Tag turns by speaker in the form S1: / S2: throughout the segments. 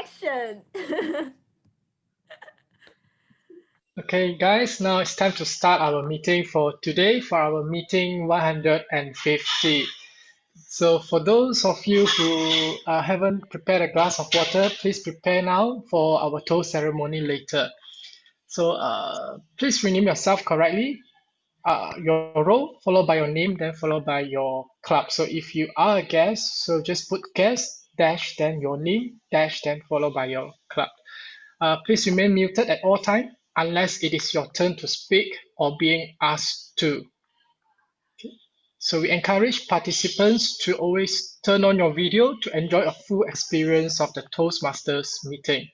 S1: action.
S2: Okay, guys, now it's time to start our meeting for today for our meeting 150. So, for those of you who haven't prepared a glass of water, please prepare now for our toast ceremony later. So, please rename yourself correctly. Your role, followed by your name, then followed by your club. So, if you are a guest, so just put guest dash then your name dash then followed by your club. Please remain muted at all times unless it is your turn to speak or being asked to. So we encourage participants to always turn on your video to enjoy a full experience of the Toastmasters meeting.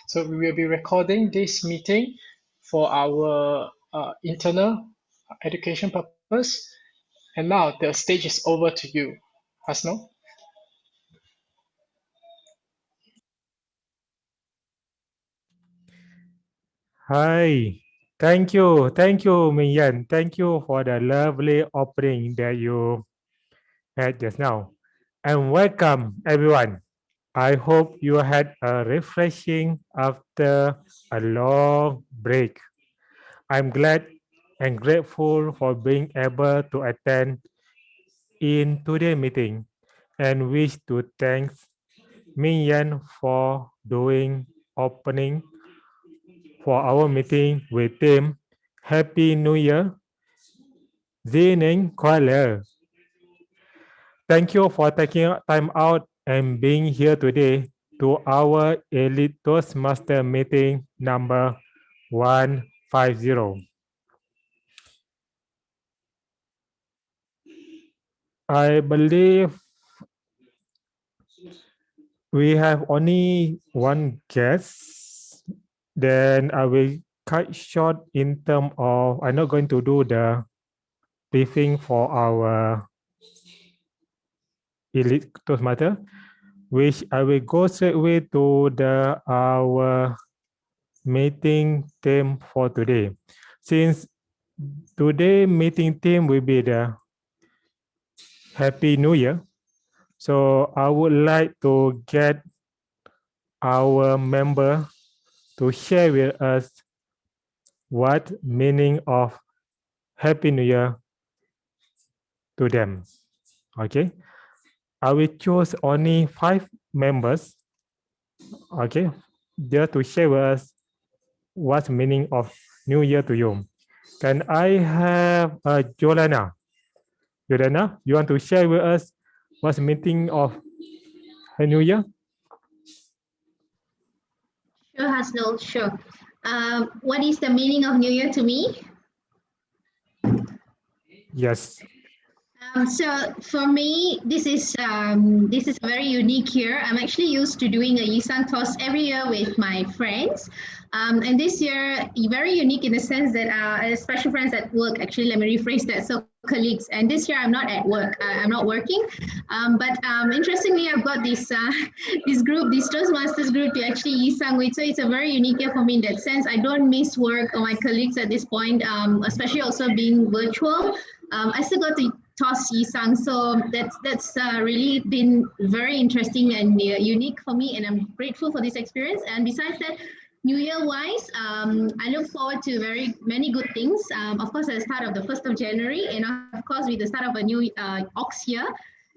S2: So we will be recording this meeting for our internal education purpose. And now the stage is over to you, Hasno.
S3: Hi, thank you, Minyan. Thank you for the lovely opening that you had just now. And welcome, everyone. I hope you had a refreshing after a long break. I'm glad and grateful for being able to attend in today's meeting and wish to thank Minyan for doing opening for our meeting with theme Happy New Year, Zining Kuala. Thank you for taking time out and being here today to our Elite Toastmaster meeting number 150. I believe we have only one guest. Then I will cut short in terms of, I'm not going to do the briefing for our Elite Toastmaster, which I will go straight away to the our meeting theme for today. Since today meeting theme will be the Happy New Year, so I would like to get our member to share with us what meaning of Happy New Year to them. Okay, I will choose only 5 members. Okay, there to share with us what's meaning of New Year to you. Can I have Jolana? Jolana, you want to share with us what's meaning of a New Year?
S4: Sure, Hasnul, sure. What is the meaning of New Year to me?
S3: Yes.
S4: So for me, this is very unique year. I'm actually used to doing a Yisang toss every year with my friends. And this year, very unique in the sense that special friends at work, actually, let me rephrase that. So colleagues, and this year I'm not at work, I'm not working. But interestingly, I've got this this group, this Toastmasters group to actually Yisang with. So it's a very unique year for me in that sense. I don't miss work or my colleagues at this point, especially also being virtual. I still got to toss Yisang, so that's really been very interesting and unique for me, and I'm grateful for this experience. And besides that, New Year wise, I look forward to very many good things. Of course, at the start of the 1st of January, and of course, with the start of a new Ox year,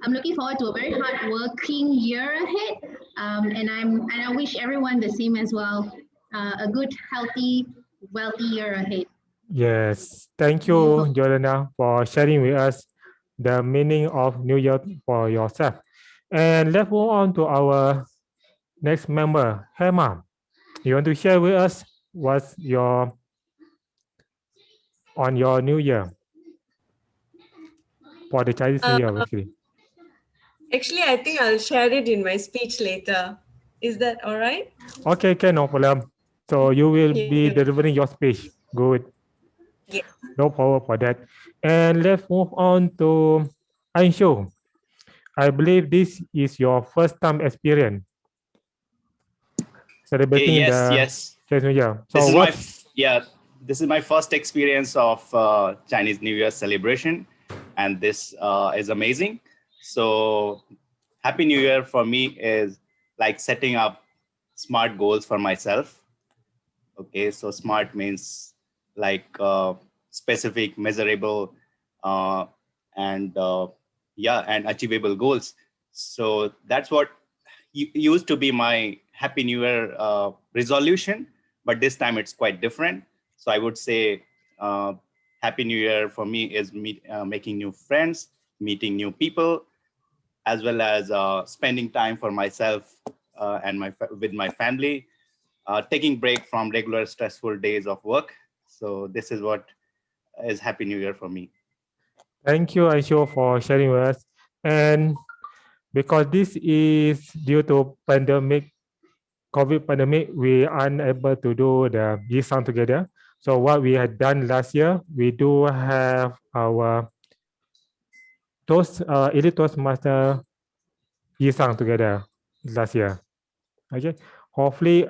S4: I'm looking forward to a very hard-working year ahead. And I wish everyone the same as well. A good, healthy, wealthy year ahead.
S3: Yes. Thank you, Jolana, for sharing with us the meaning of New Year for yourself. And let's move on to our next member, Hema. You want to share with us what's your on your New Year for the Chinese New Year, actually?
S1: Actually, I think I'll share it in my speech later. Is that all right?
S3: Okay, no problem. So you will be delivering your speech. Good.
S1: Yeah.
S3: No problem for that. And let's move on to Anshu. I believe this is your first time experience celebrating
S5: Yes.
S3: Chinese New Year. So
S5: this is my first experience of Chinese New Year celebration, and this is amazing. So Happy New Year for me is like setting up SMART goals for myself. Okay, so SMART means like specific, measurable, and and achievable goals. So that's what used to be my Happy New Year resolution, but this time it's quite different. So I would say Happy New Year for me is making new friends, meeting new people, as well as spending time for myself and with my family, taking break from regular stressful days of work. So this is what is Happy New Year for me.
S3: Thank you, Aisho, for sharing with us. And because this is due to pandemic, COVID pandemic, we are unable to do the Yisang together. So what we had done last year, we do have our Elite Toastmaster Yisang together last year. Okay, hopefully,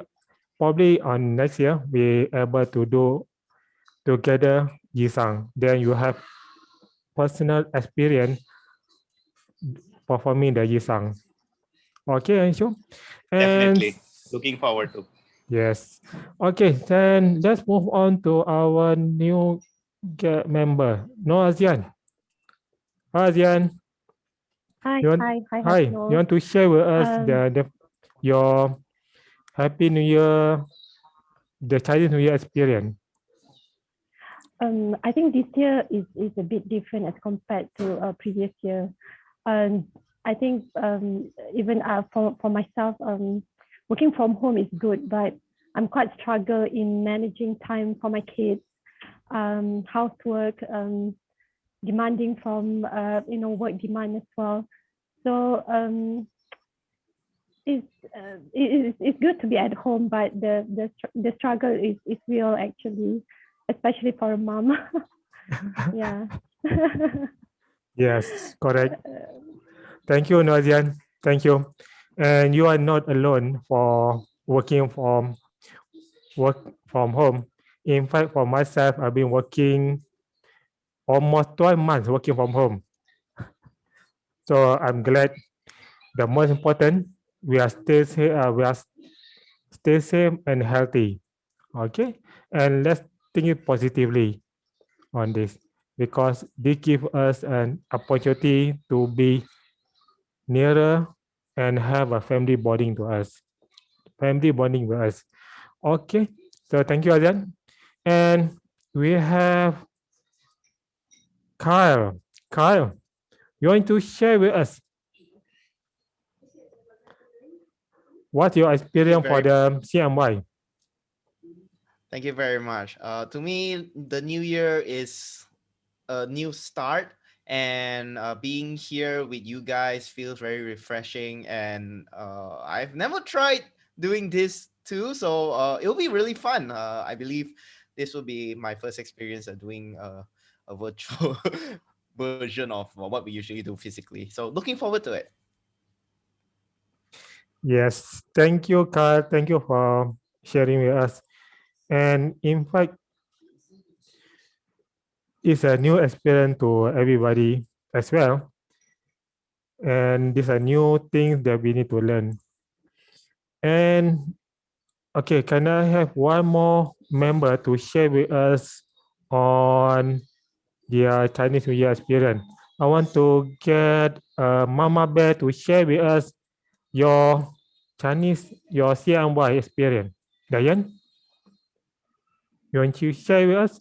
S3: probably on next year, we able to do together Yisang. Then you have personal experience performing the Yisang. Okay, Anshu. And
S5: Definitely looking forward to.
S3: yes. Okay, then let's move on to our new member, No Azian. Hi, Azian.
S6: Hi,
S3: You want,
S6: hi,
S3: you want to share with us your Happy New Year, the Chinese New Year experience?
S6: I think this year is a bit different as compared to previous year. I think even for myself, working from home is good, but I'm quite struggle in managing time for my kids, housework, demanding from work demand as well. So it's good to be at home, but the struggle is real actually, especially for a mom. Yeah.
S3: Yes, correct. Thank you, Nazian. Thank you. And you are not alone for working from home. In fact, for myself, I've been working almost 12 months working from home. So I'm glad. The most important, we are stay safe and healthy. Okay, and let's think it positively on this, because they give us an opportunity to be nearer and have a family bonding to us. Family bonding with us. Okay, so thank you, Azan. And we have Kyle. Kyle, you want to share with us what's your experience for the CMY?
S7: Thank you very much. To me, the new year is a new start, and being here with you guys feels very refreshing. And I've never tried doing this too, so it'll be really fun. I believe this will be my first experience of doing a virtual version of what we usually do physically. So looking forward to it.
S3: Yes, thank you, Kyle. Thank you for sharing with us. And in fact, it's a new experience to everybody as well. And these are new things that we need to learn. And okay, can I have one more member to share with us on their Chinese New Year experience? I want to get Mama Bear to share with us your CNY experience. Diane, you want to share with us?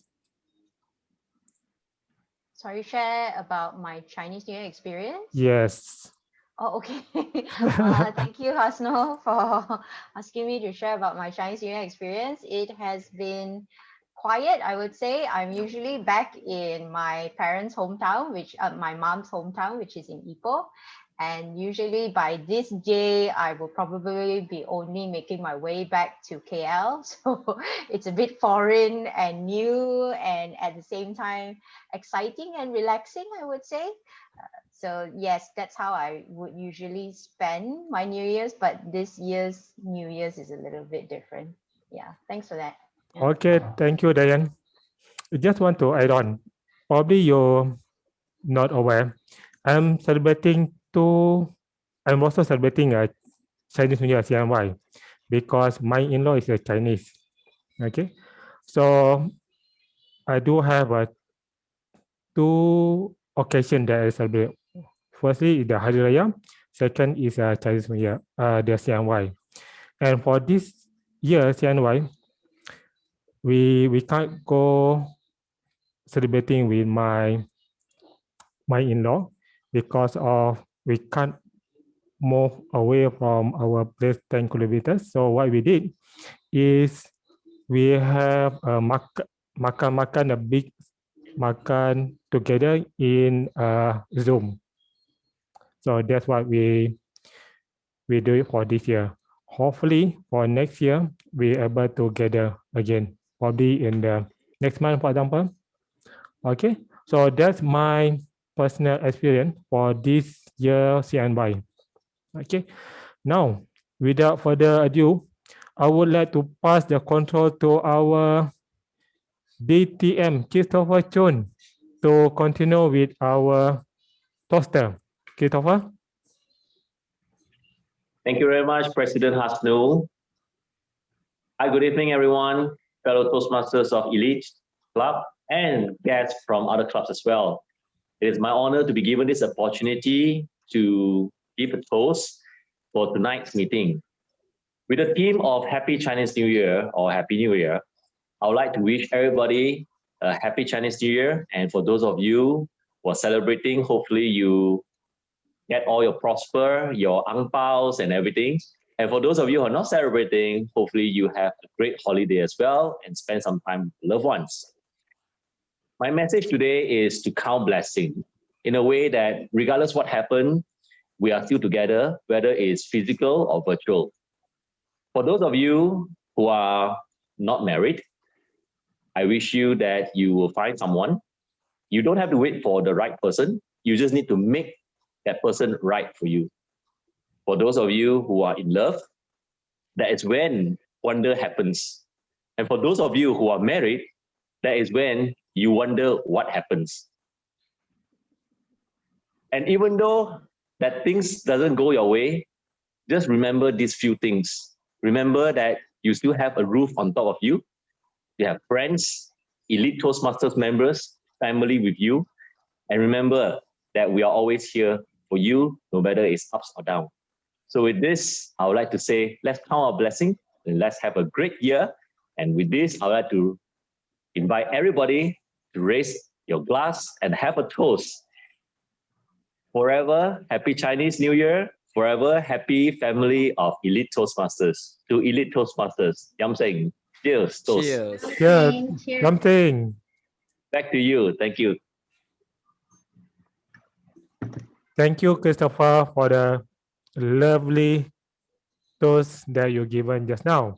S8: Sorry, share about my Chinese New Year experience?
S3: Yes.
S8: Oh, okay. Thank you, Hasno, for asking me to share about my Chinese New Year experience. It has been quiet, I would say. I'm usually back in my parents' hometown, my mom's hometown, which is in Ipoh. And usually by this day, I will probably be only making my way back to KL. So it's a bit foreign and new, and at the same time, exciting and relaxing, I would say. So yes, that's how I would usually spend my New Year's, but this year's New Year's is a little bit different. Yeah, thanks for that.
S3: Okay, thank you, Diane. I just want to add on. Probably you're not aware. I'm also celebrating a Chinese New Year CNY. because my in-law is a Chinese. Okay, so I do have a two occasion that I celebrate. Firstly is the Hari Raya. Second is Chinese New Year, the CNY. And for this year CNY, we can't go celebrating with my in-law because of we can't move away from our place 10 kilometers. So what we did is we have a makan a big makan together in Zoom. So that's what we do it for this year. Hopefully for next year we able to gather again, probably in the next month, for example. Okay, so that's my personal experience for this year CNY. Okay, now without further ado, I would like to pass the control to our DTM Christopher Chun to continue with our toaster. Christopher.
S9: Thank you very much, President Hasnul. Hi, good evening, everyone, fellow Toastmasters of Elite Club and guests from other clubs as well. It is my honor to be given this opportunity to give a toast for tonight's meeting. With the theme of Happy Chinese New Year or Happy New Year, I would like to wish everybody a Happy Chinese New Year. And for those of you who are celebrating, hopefully you get all your prosper, your ang paos and everything. And for those of you who are not celebrating, hopefully you have a great holiday as well and spend some time with loved ones. My message today is to count blessing in a way that regardless what happened, we are still together, whether it's physical or virtual. For those of you who are not married, I wish you that you will find someone. You don't have to wait for the right person. You just need to make that person right for you. For those of you who are in love, that is when wonder happens. And for those of you who are married, that is when you wonder what happens. And even though that things doesn't go your way, just remember these few things. Remember that you still have a roof on top of you. You have friends, Elite Toastmasters members, family with you. And remember that we are always here for you, no matter it's ups or down. So with this, I would like to say, let's count our blessing and let's have a great year. And with this, I would like to invite everybody to raise your glass and have a toast. Forever Happy Chinese New Year. Forever happy family of Elite Toastmasters. To Elite Toastmasters, Yam Seng. Cheers, toast.
S7: Cheers.
S3: Cheers. Something.
S9: Back to you. Thank you.
S3: Thank you, Christopher, for the lovely toast that you given just now.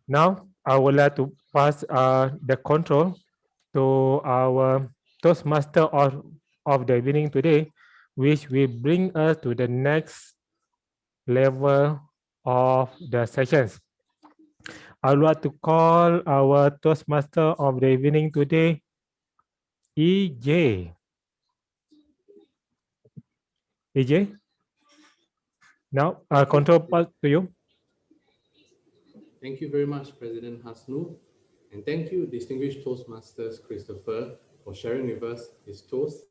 S3: Now, I would like to pass the control to our Toastmaster of the evening today, which will bring us to the next level of the sessions. I would like to call our Toastmaster of the evening today, EJ. EJ? Now, control pass to you.
S10: Thank you very much, President Hasnu. And thank you, distinguished Toastmasters Christopher, for sharing with us his toast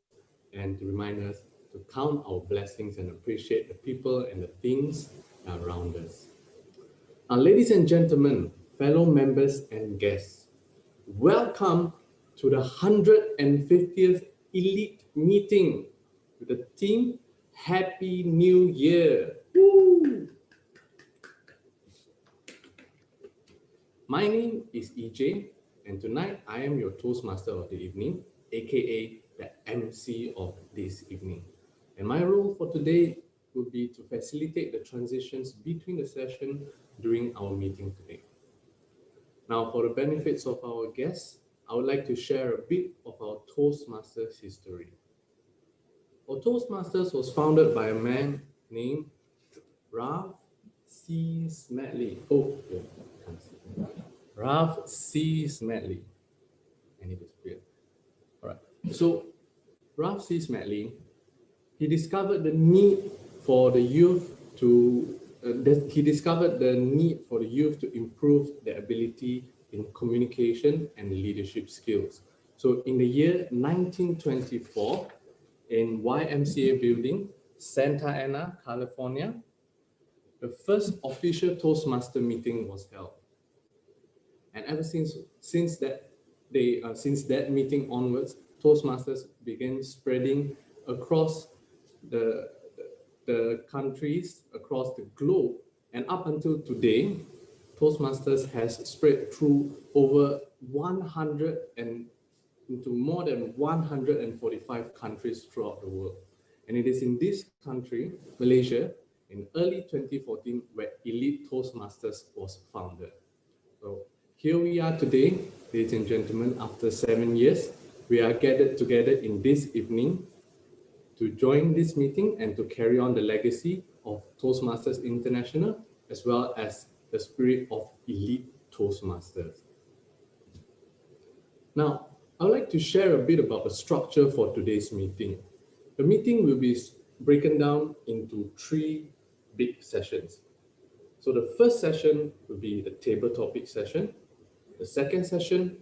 S10: and to remind us to count our blessings and appreciate the people and the things around us. Now, ladies and gentlemen, fellow members and guests, welcome to the 150th Elite Meeting with the theme Happy New Year. Woo! My name is EJ, and tonight I am your Toastmaster of the evening, aka the MC of this evening. And my role for today will be to facilitate the transitions between the session during our meeting today. Now, for the benefits of our guests, I would like to share a bit of our Toastmasters history. Our Toastmasters was founded by a man named Ralph C. Smedley. Ralph C. Smedley. And he disappeared. All right. So Ralph C. Smedley, he discovered the need for the youth to he discovered the need for the youth to improve their ability in communication and leadership skills. So in the year 1924, in YMCA building, Santa Ana, California, the first official Toastmaster meeting was held. And ever since that meeting onwards, Toastmasters began spreading across the countries, across the globe, and up until today, Toastmasters has spread through over 100 and into more than 145 countries throughout the world. And it is in this country, Malaysia, in early 2014, where Elite Toastmasters was founded. So here we are today, ladies and gentlemen, after 7 years, we are gathered together in this evening to join this meeting and to carry on the legacy of Toastmasters International, as well as the spirit of Elite Toastmasters. Now, I would like to share a bit about the structure for today's meeting. The meeting will be broken down into 3 big sessions. So the first session will be the table topic session. The second session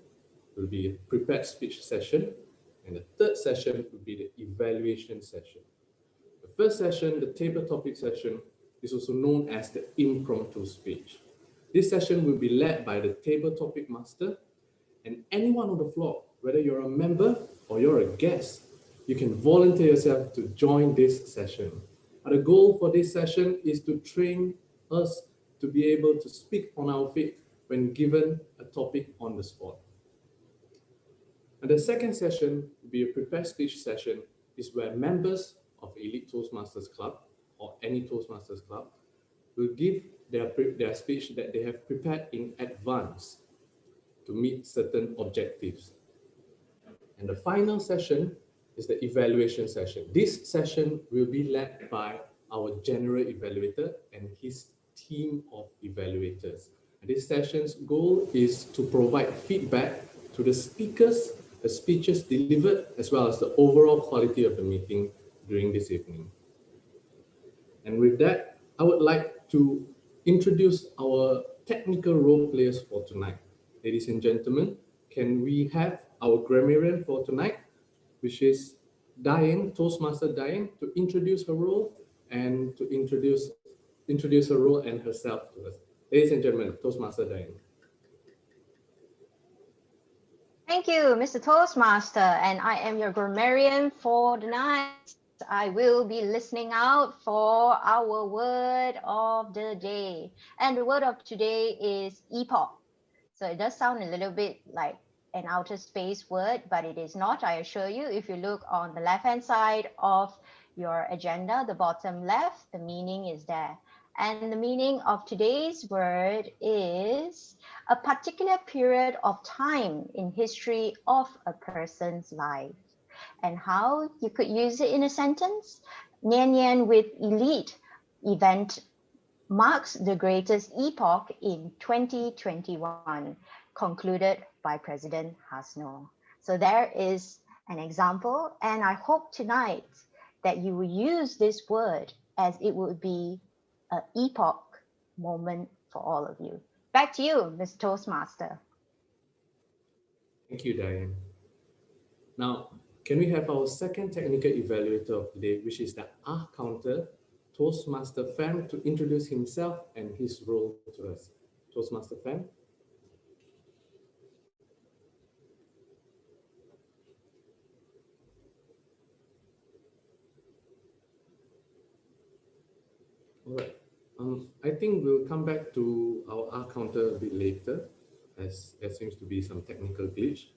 S10: will be a prepared speech session. And the third session will be the evaluation session. The first session, the table topic session, is also known as the impromptu speech. This session will be led by the table topic master, and anyone on the floor, whether you're a member or you're a guest, you can volunteer yourself to join this session. And the goal for this session is to train us to be able to speak on our feet when given a topic on the spot. And the second session will be a prepared speech session, is where members of Elite Toastmasters Club or any Toastmasters Club will give their speech that they have prepared in advance to meet certain objectives. And the final session is the evaluation session. This session will be led by our general evaluator and his team of evaluators. And this session's goal is to provide feedback to the speakers, the speeches delivered, as well as the overall quality of the meeting during this evening. And with that, I would like to introduce our technical role players for tonight. Ladies and gentlemen, can we have our grammarian for tonight, which is Diane, Toastmaster Diane, to introduce her role and to introduce her role and herself to us. Ladies and gentlemen, Toastmaster Diane.
S8: Thank you, Mr. Toastmaster, and I am your grammarian for the night. I will be listening out for our word of the day. And the word of today is epoch. So it does sound a little bit like an outer space word, but it is not, I assure you. If you look on the left-hand side of your agenda, the bottom left, the meaning is there. And the meaning of today's word is a particular period of time in history of a person's life. And how you could use it in a sentence? Nian Nian with Elite event marks the greatest epoch in 2021, concluded by President Hasno. So there is an example, and I hope tonight that you will use this word as it would be an epoch moment for all of you. Back to you, Mr. Toastmaster.
S10: Thank you, Diane. Now, can we have our second technical evaluator of the day, which is the counter, Toastmaster Fan, to introduce himself and his role to us. Toastmaster Fan. All right. I think we'll come back to our counter a bit later, as there seems to be some technical glitch.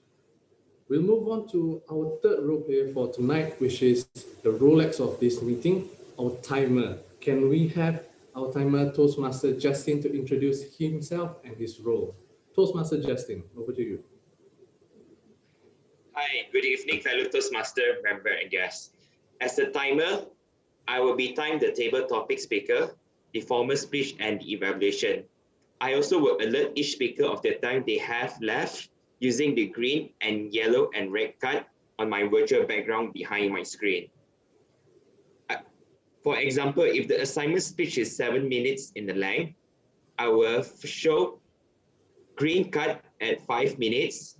S10: We'll move on to our third role player for tonight, which is the Rolex of this meeting, our timer. Can we have our timer, Toastmaster Justin, to introduce himself and his role? Toastmaster Justin, over to you.
S11: Hi, good evening, fellow Toastmaster member and guests. As the timer, I will be time the table topic speaker, the formal speech, and the evaluation. I also will alert each speaker of the time they have left using the green and yellow and red card on my virtual background behind my screen. For example, if the assignment speech is 7 minutes in the length, I will show green cut at 5 minutes,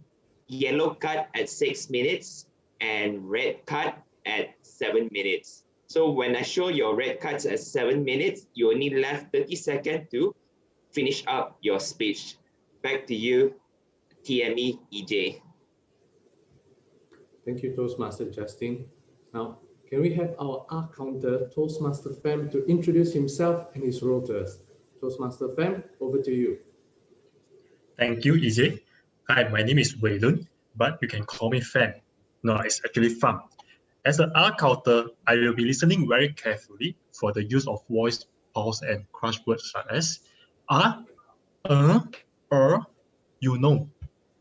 S11: yellow cut at 6 minutes, and red cut at 7 minutes. So when I show your red cuts at 7 minutes, you only left 30 seconds to finish up your speech. Back to you, TME EJ.
S10: Thank you, Toastmaster Justin. Now, can we have our R counter, Toastmaster Fam, to introduce himself and his role to us? Toastmaster Fam, over to you.
S12: Thank you, EJ. Hi, my name is Wei Lun, but you can call me Fam. No, it's actually Fam. As an R counter, I will be listening very carefully for the use of voice, pause, and crush words such as you know.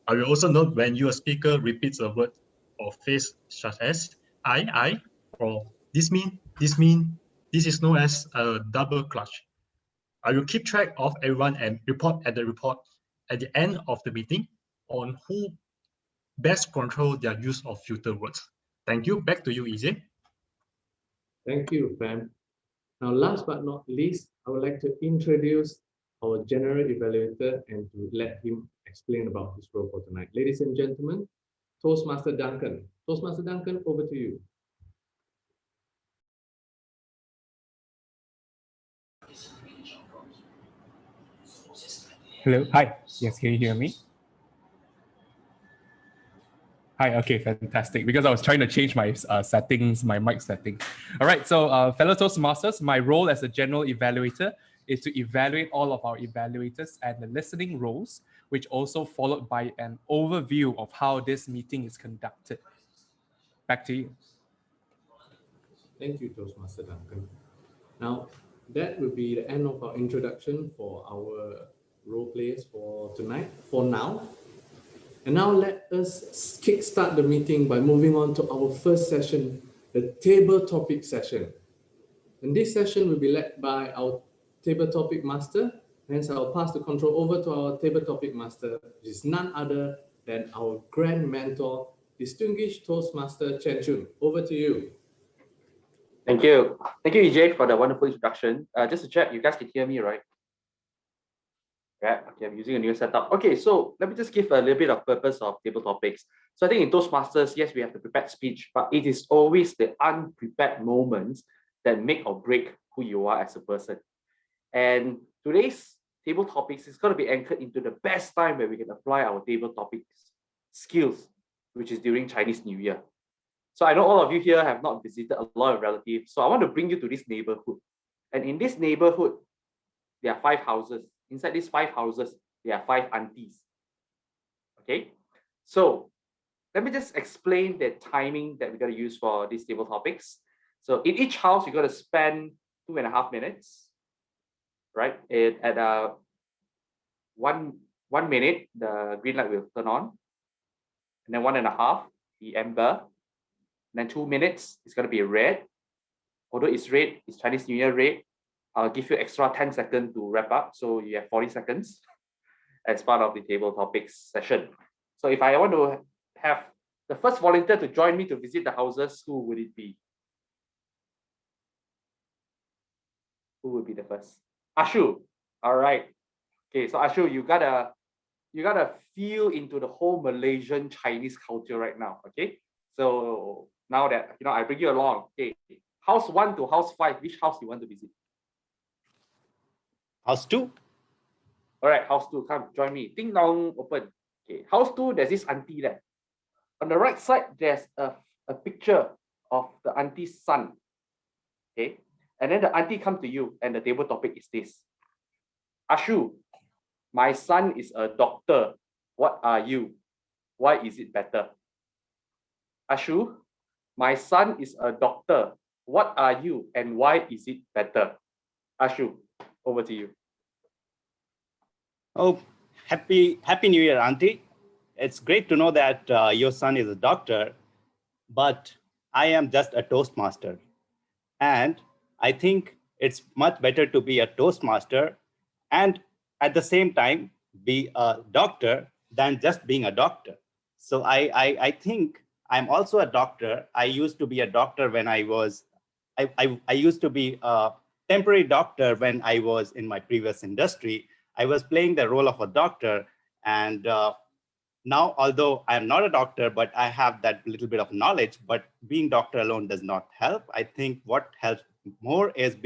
S12: I will also note when your speaker repeats a word or phrase such as I, or this mean, this is known as a double clutch. I will keep track of everyone and report at the end of the meeting on who best control their use of filter words. Thank you. Back to you, EJ.
S10: Thank you, Fam. Now, last but not least, I would like to introduce our general evaluator and to let him explain about his role for tonight. Ladies and gentlemen, Toastmaster Duncan. Toastmaster Duncan, over to you.
S13: Hello, hi. Yes, can you hear me? Hi, okay, fantastic. Because I was trying to change my settings, my mic settings. All right, so fellow Toastmasters, my role as a general evaluator is to evaluate all of our evaluators and the listening roles, which also followed by an overview of how this meeting is conducted. Back to you.
S10: Thank you, Toastmaster Duncan. Now, that will be the end of our introduction for our role players for tonight, for now. And now let us kickstart the meeting by moving on to our first session, the table topic session. And this session will be led by our table topic master. Hence, I'll pass the control over to our table topic master, which is none other than our grand mentor, distinguished Toastmaster Chen Chun. Over to you.
S14: Thank you. Thank you, EJ, for the wonderful introduction. Just to check, you guys can hear me, right? Yeah, okay, I'm using a new setup. Okay, so let me just give a little bit of purpose of table topics. So I think in Toastmasters, yes, we have the prepared speech, but it is always the unprepared moments that make or break who you are as a person. And today's table topics is going to be anchored into the best time where we can apply our table topics skills, which is during Chinese New Year. So I know all of you here have not visited a lot of relatives. So I want to bring you to this neighborhood. And in this neighborhood, there are 5 houses. Inside these 5 houses, there are 5 aunties. Okay, so let me just explain the timing that we're going to use for these table topics. So in each house, you're going to spend 2.5 minutes, right? At 1 minute, the green light will turn on, and then 1.5, the amber, and then 2 minutes, it's going to be red. Although it's red, it's Chinese New Year red. I'll give you extra 10 seconds to wrap up. So you have 40 seconds as part of the table topics session. So if I want to have the first volunteer to join me to visit the houses, who would it be? Who would be the first? Ashu. All right. Okay, so Ashu, you gotta feel into the whole Malaysian Chinese culture right now. Okay. So now that I bring you along. Okay. House 1 to house 5, which house you want to visit?
S5: House 2.
S14: All right, house 2, come join me. Ding dong, open. Okay, house 2, there's this auntie there. On the right side, there's a picture of the auntie's son. Okay, and then the auntie comes to you, and the table topic is this. Ashu, my son is a doctor. What are you? Why is it better? Ashu, my son is a doctor. What are you, and why is it better? Ashu, over to you.
S5: Oh, happy New Year, Auntie. It's great to know that your son is a doctor, but I am just a Toastmaster. And I think it's much better to be a Toastmaster and at the same time be a doctor than just being a doctor. So I think I'm also a doctor. I used to be a doctor when I was I used to be a temporary doctor when I was in my previous industry. I was playing the role of a doctor, and now, although I'm not a doctor, but I have that little bit of knowledge, but being doctor alone does not help. I think what helps more is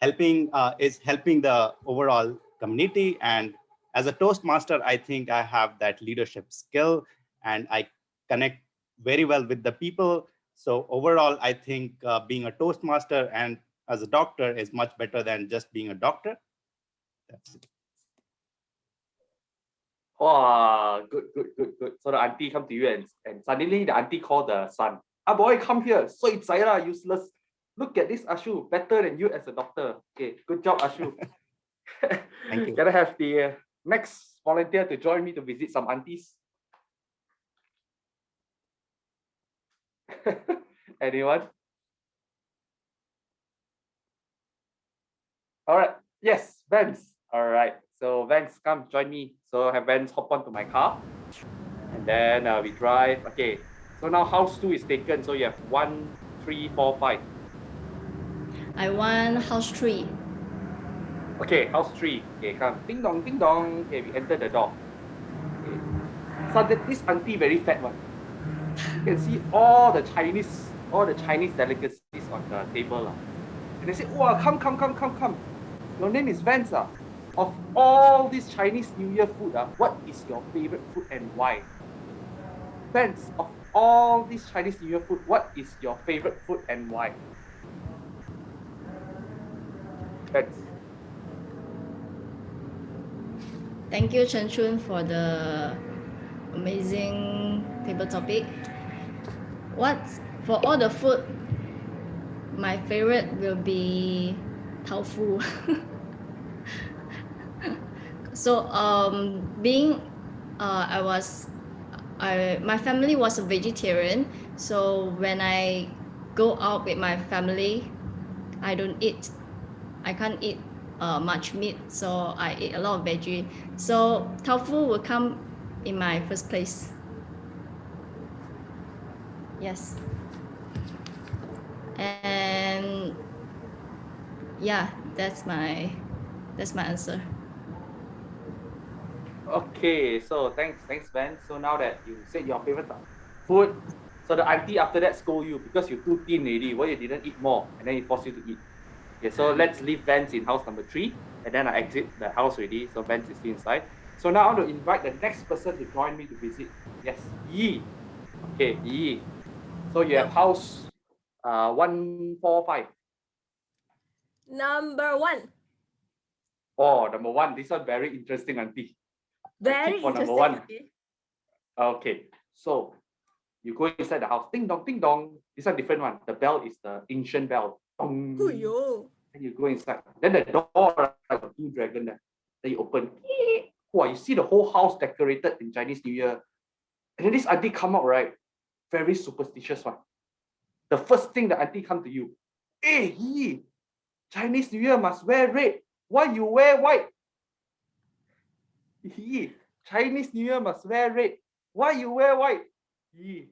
S5: helping the overall community. And as a Toastmaster, I think I have that leadership skill and I connect very well with the people. So overall, I think being a Toastmaster and as a doctor is much better than just being a doctor. That's it.
S14: Wow, good. So the auntie come to you and suddenly the auntie called the son. Ah boy, come here. So useless. Look at this Ashu, better than you as a doctor. Okay, good job, Ashu.
S5: Thank you.
S14: Can I have the next volunteer to join me to visit some aunties? Anyone? All right. Yes, Vance. All right. So Vance, come join me. So have Vance hop onto my car, and then we drive. Okay. So now house 2 is taken. So you have 1, 3, 4, 5.
S15: I want house 3.
S14: Okay, house 3. Okay, come. Ding dong, ding dong. Okay, we enter the door. Okay. So this auntie very fat one. You can see all the Chinese delicacies on the table. And they say, wow, come. Your name is Vance. Of all this Chinese New Year food, what is your favorite food and why? Vance, of all this Chinese New Year food, what is your favorite food and why? Vance.
S15: Thank you, Chen Chun, for the amazing table topic. What's for all the food? My favorite will be tofu. So my family was a vegetarian. So when I go out with my family, I can't eat much meat, so I eat a lot of veggie. So tofu will come in my first place. Yes. And yeah, that's my answer.
S14: Okay, so thanks, Vance. So now that you said your favorite food, so the auntie after that scold you because you're too thin already. Why you didn't eat more? And then he forced you to eat. Okay, so let's leave Vance in house number 3, and then I exit the house already. So Vance is still inside. So now I want to invite the next person to join me to visit. Yes, Yi. Okay, Yi. So you have house 145.
S16: Number 1.
S14: Oh, number 1. This one very interesting, auntie.
S16: Very
S14: for number
S16: interesting.
S14: 1. Okay, so you go inside the house. Ding dong, ding dong. This one different one. The bell is the ancient bell. Dong. And you go inside. Then the door, like 2 dragon there. Then you open. Wow, you see the whole house decorated in Chinese New Year. And then this auntie come out, right? Very superstitious one. The first thing the auntie come to you. Hey, Yi, Chinese New Year must wear red. Why you wear white? Yi, Chinese New Year must wear red. Why you wear white? Yi.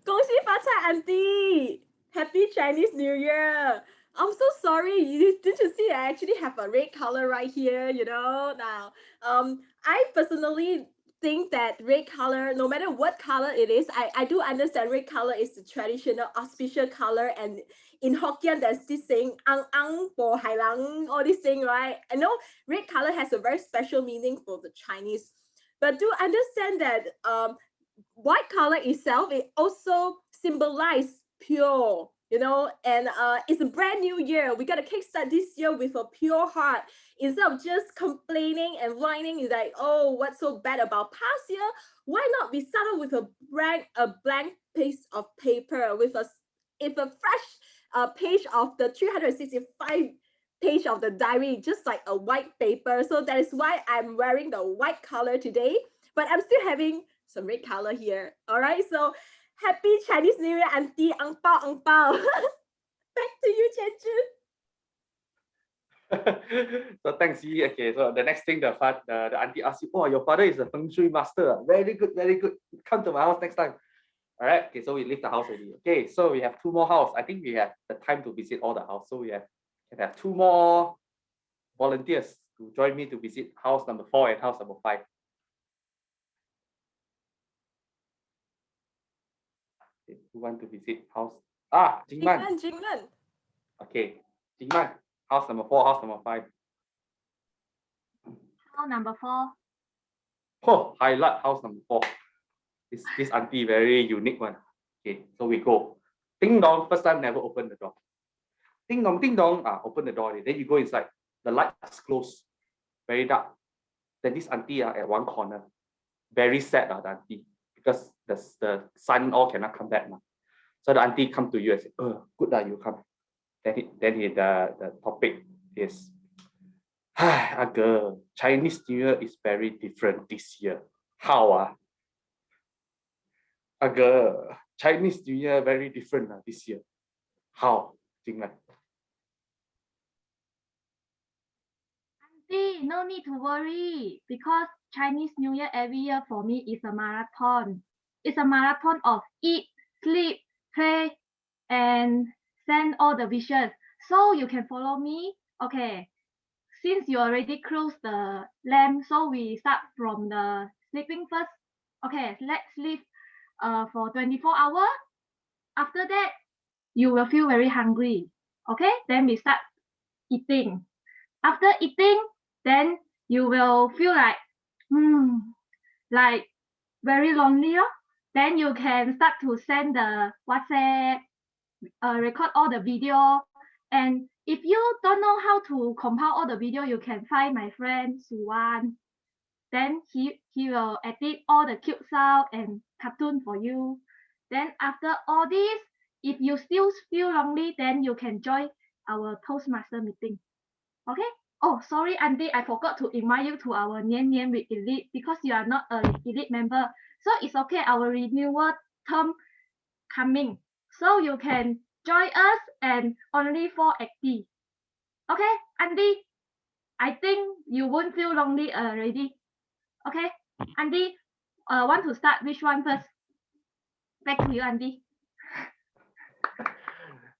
S16: 恭喜发财 Auntie! Happy Chinese New Year! I'm so sorry. Did you see I actually have a red color right here, you know? Now, I personally think that red color, no matter what color it is, I do understand red color is the traditional auspicious color. And in Hokkien, there's this saying, ang ang po hai lang, all this thing, right? I know red color has a very special meaning for the Chinese, but do understand that white color itself, it also symbolizes pure, you know, and it's a brand new year. We got to kickstart this year with a pure heart instead of just complaining and whining. Is like, oh, what's so bad about past year? Why not we start with a blank piece of paper with a fresh page of the 365 page of the diary, just like a white paper. So that is why I'm wearing the white color today, but I'm still having some red color here. All right, so happy Chinese New Year, Auntie. Ang pao, ang pao. Back to you, Chen Chun.
S14: So thanks, Yi. Okay, so the next thing the auntie asks you, oh, your father is a feng shui master. Very good, very good. Come to my house next time. All right. Okay, so we leave the house already. Okay, so we have 2 more houses. I think we have the time to visit all the houses. So we can have 2 more volunteers to join me to visit house number 4 and house number 5. Okay, who want to visit house? Jingman.
S16: Jingman.
S14: Okay, Jingman, house number 4, house number 5.
S17: House number 4.
S14: Oh, highlight house number 4. This auntie very unique one. Okay, so we go. Ding dong, first time never open the door. Ding dong, open the door. Then you go inside. The lights closed, very dark. Then this auntie at one corner, very sad, the auntie, because the sun all cannot come back. So the auntie come to you and say, "Oh, good that you come." The topic is, girl, Chinese New Year is very different this year. How girl, Chinese New Year very different this year. How? Jingman.
S17: Auntie, no need to worry because Chinese New Year every year for me is a marathon. It's a marathon of eat, sleep, play, and send all the wishes. So you can follow me. Okay. Since you already closed the lamp, so we start from the sleeping first. Okay, let's sleep for 24 hours. After that, you will feel very hungry. Okay, then we start eating. After eating, then you will feel like very lonely. Then you can start to send the WhatsApp, record all the video. And if you don't know how to compile all the video, you can find my friend Suwan. Then he will edit all the cute sound and cartoon for you. Then after all this, if you still feel lonely, then you can join our Toastmaster meeting. Okay? Oh, sorry, Auntie, I forgot to invite you to our Nian Nian with Elite because you are not an Elite member. So it's okay, our renewal term coming. So you can join us and only for active. Okay, Auntie, I think you won't feel lonely already. Okay, Auntie, want to start which one first? Back to you, Auntie.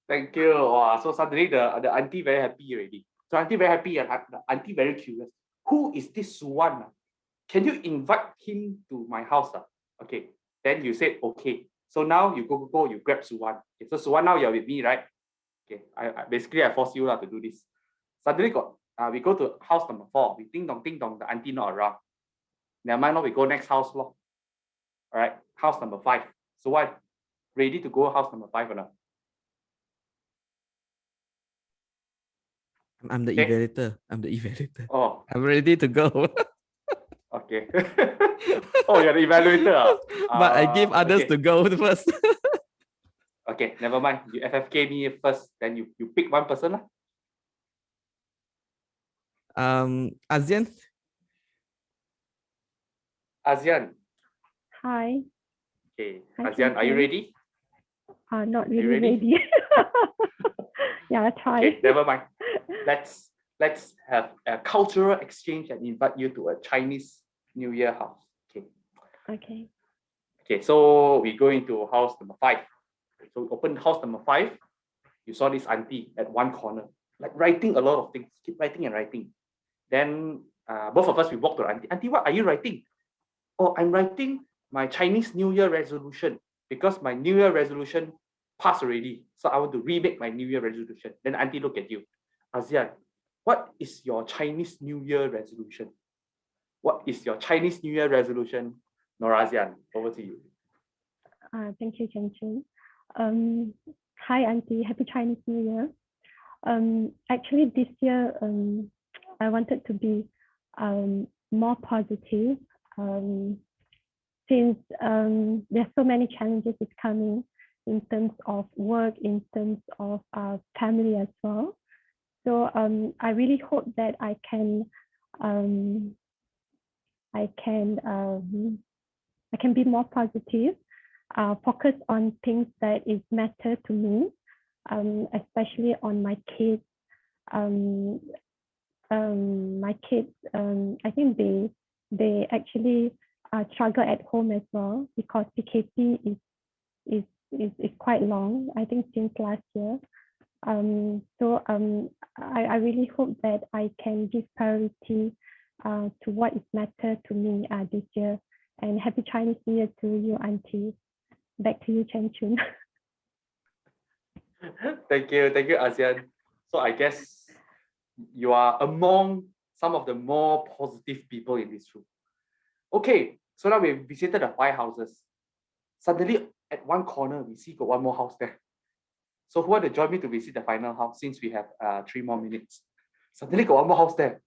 S14: Thank you. Wow, so suddenly the auntie very happy already. So auntie very happy and the auntie very curious. Who is this Suwan? Can you invite him to my house? Okay. Then you said okay. So now you go, you grab Suwan. Okay, so Suwan, now you're with me, right? Okay. I basically I force you to do this. Suddenly we go to house number 4. We ding dong, the auntie not around. Never mind, now we go next house. All right, house number 5. Suwan, ready to go house number 5 or not?
S18: I'm the evaluator. I'm the evaluator.
S14: Oh,
S18: I'm ready to go.
S14: okay. Oh, you're the evaluator.
S18: But I give others to go first.
S14: Okay, never mind. You FFK me first, then you pick one person.
S18: ASEAN.
S6: Hi.
S14: Okay,
S6: Hi,
S14: ASEAN, are you ready?
S6: Not really ready. Yeah, try.
S14: Okay, never mind. Let's have a cultural exchange and invite you to a Chinese New Year house. Okay.
S6: Okay.
S14: Okay, so we go into house number 5. So we open house number 5. You saw this auntie at one corner, like writing a lot of things. Keep writing and writing. Then both of us we walk to auntie. Auntie, what are you writing? Oh, I'm writing my Chinese New Year resolution because my New Year resolution passed already. So I want to remake my New Year resolution. Then auntie look at you. ASEAN, what is your Chinese New Year resolution? What is your Chinese New Year resolution? Nora ASEAN, over to you.
S6: Thank you, Chen Chun. Hi, Auntie. Happy Chinese New Year. Actually, this year, I wanted to be more positive since there's so many challenges is coming in terms of work, in terms of family as well. So I really hope that I can be more positive, focus on things that is matter to me, especially on my kids. My kids, I think they actually struggle at home as well because PKP is is quite long. I think since last year. I really hope that I can give priority to what is matter to me this year. And happy Chinese New Year to you, Auntie. Back to you, Chen Chun.
S14: Thank you, ASEAN. So I guess you are among some of the more positive people in this room. Okay, so now we've visited the 5 houses. Suddenly, at one corner, we see got one more house there. So who want to join me to visit the final house since we have 3 more minutes? Suddenly got one more house there.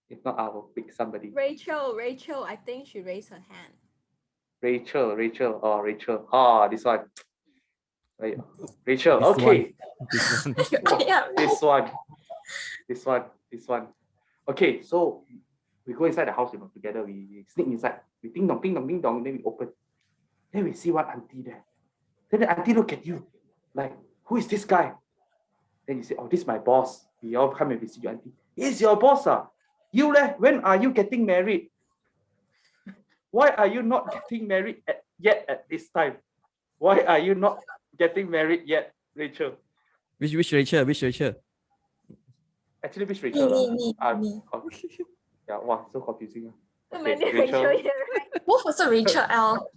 S14: If not, I will pick somebody.
S16: Rachel, I think she raised her hand.
S14: Rachel. Oh, Rachel. Ah, this one. Rachel, okay. This one. Okay, so we go inside the house, together. We sneak inside. We ding dong, then we open. Then we see one auntie there. Then the auntie look at you, like, who is this guy? Then you say, oh, this is my boss. We all come and visit your auntie. He's your boss, ah. You leh, when are you getting married? Why are you not getting married yet at this time? Why are you not getting married yet, Rachel?
S18: Which Rachel?
S14: Actually, which Rachel?
S1: Me.
S14: Yeah, wow, so confusing.
S16: So many Rachel here, right?
S1: Both also Rachel L.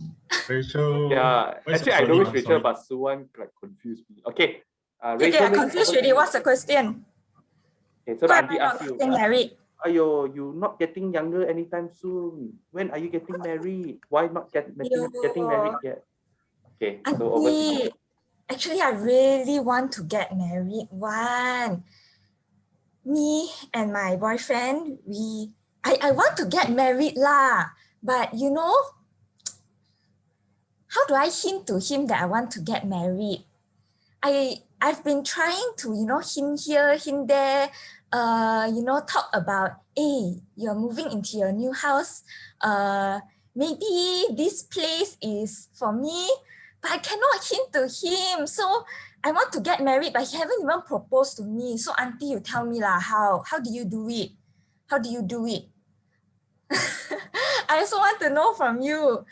S12: Rachel.
S14: Yeah, actually, I know which Rachel, but Suwan like confused me. Okay, Rachel.
S1: Okay, I confused already. What's the question?
S14: Okay, so the auntie
S1: Why am I
S14: asks
S1: not
S14: you,
S1: getting married?
S14: Ayo, you not getting younger anytime soon. When are you getting married? Why not getting married yet? Okay, so over to you.
S1: Actually, I really want to get married. Me and my boyfriend, I want to get married lah. But how do I hint to him that I want to get married? I've been trying to, hint here, hint there, talk about, hey, you're moving into your new house. Maybe this place is for me, but I cannot hint to him. So I want to get married, but he haven't even proposed to me. So auntie, you tell me lah, how do you do it? How do you do it? I also want to know from you.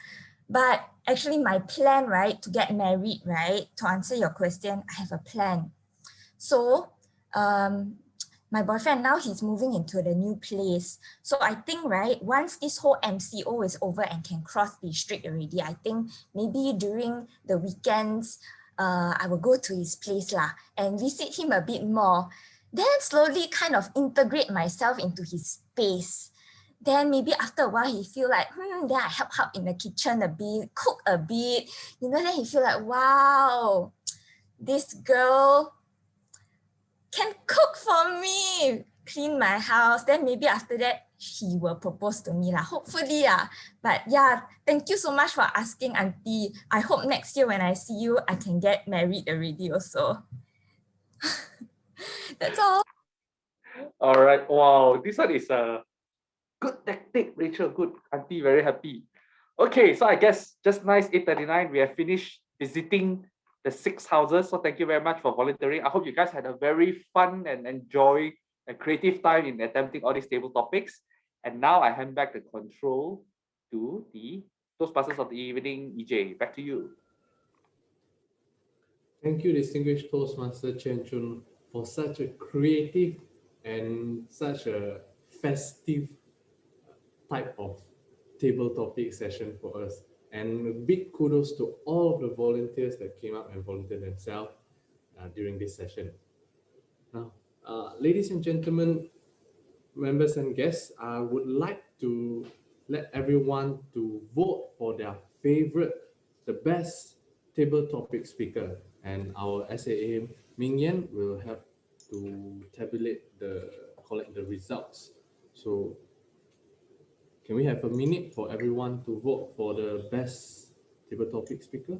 S1: But actually my plan, right, to get married, right, to answer your question, I have a plan. So my boyfriend now, he's moving into the new place. So I think, right, once this whole MCO is over and can cross the street already, I think maybe during the weekends, I will go to his place lah and visit him a bit more. Then slowly kind of integrate myself into his space. Then maybe after a while, he feel like, then I help out in the kitchen a bit, cook a bit, then he feel like, wow, this girl can cook for me, clean my house. Then maybe after that, he will propose to me lah, hopefully lah. But yeah, thank you so much for asking, auntie. I hope next year when I see you, I can get married already also. That's all.
S14: All right, wow, this one is a good tactic, Rachel. Good, auntie, very happy. Okay, so I guess just nice 8:39. We have finished visiting the 6 houses. So thank you very much for volunteering. I hope you guys had a very fun and enjoy a creative time in attempting all these table topics. And now I hand back the control to the Toastmasters of the evening, EJ. Back to you.
S10: Thank you, distinguished Toastmaster Chen Chun, for such a creative and such a festive type of table topic session for us. And a big kudos to all of the volunteers that came up and volunteered themselves during this session. Now, ladies and gentlemen, members and guests, I would like to let everyone to vote for their favorite, the best table topic speaker. And our SAA Ming Yan will help to collect the results. So can we have a minute for everyone to vote for the best table topic speaker?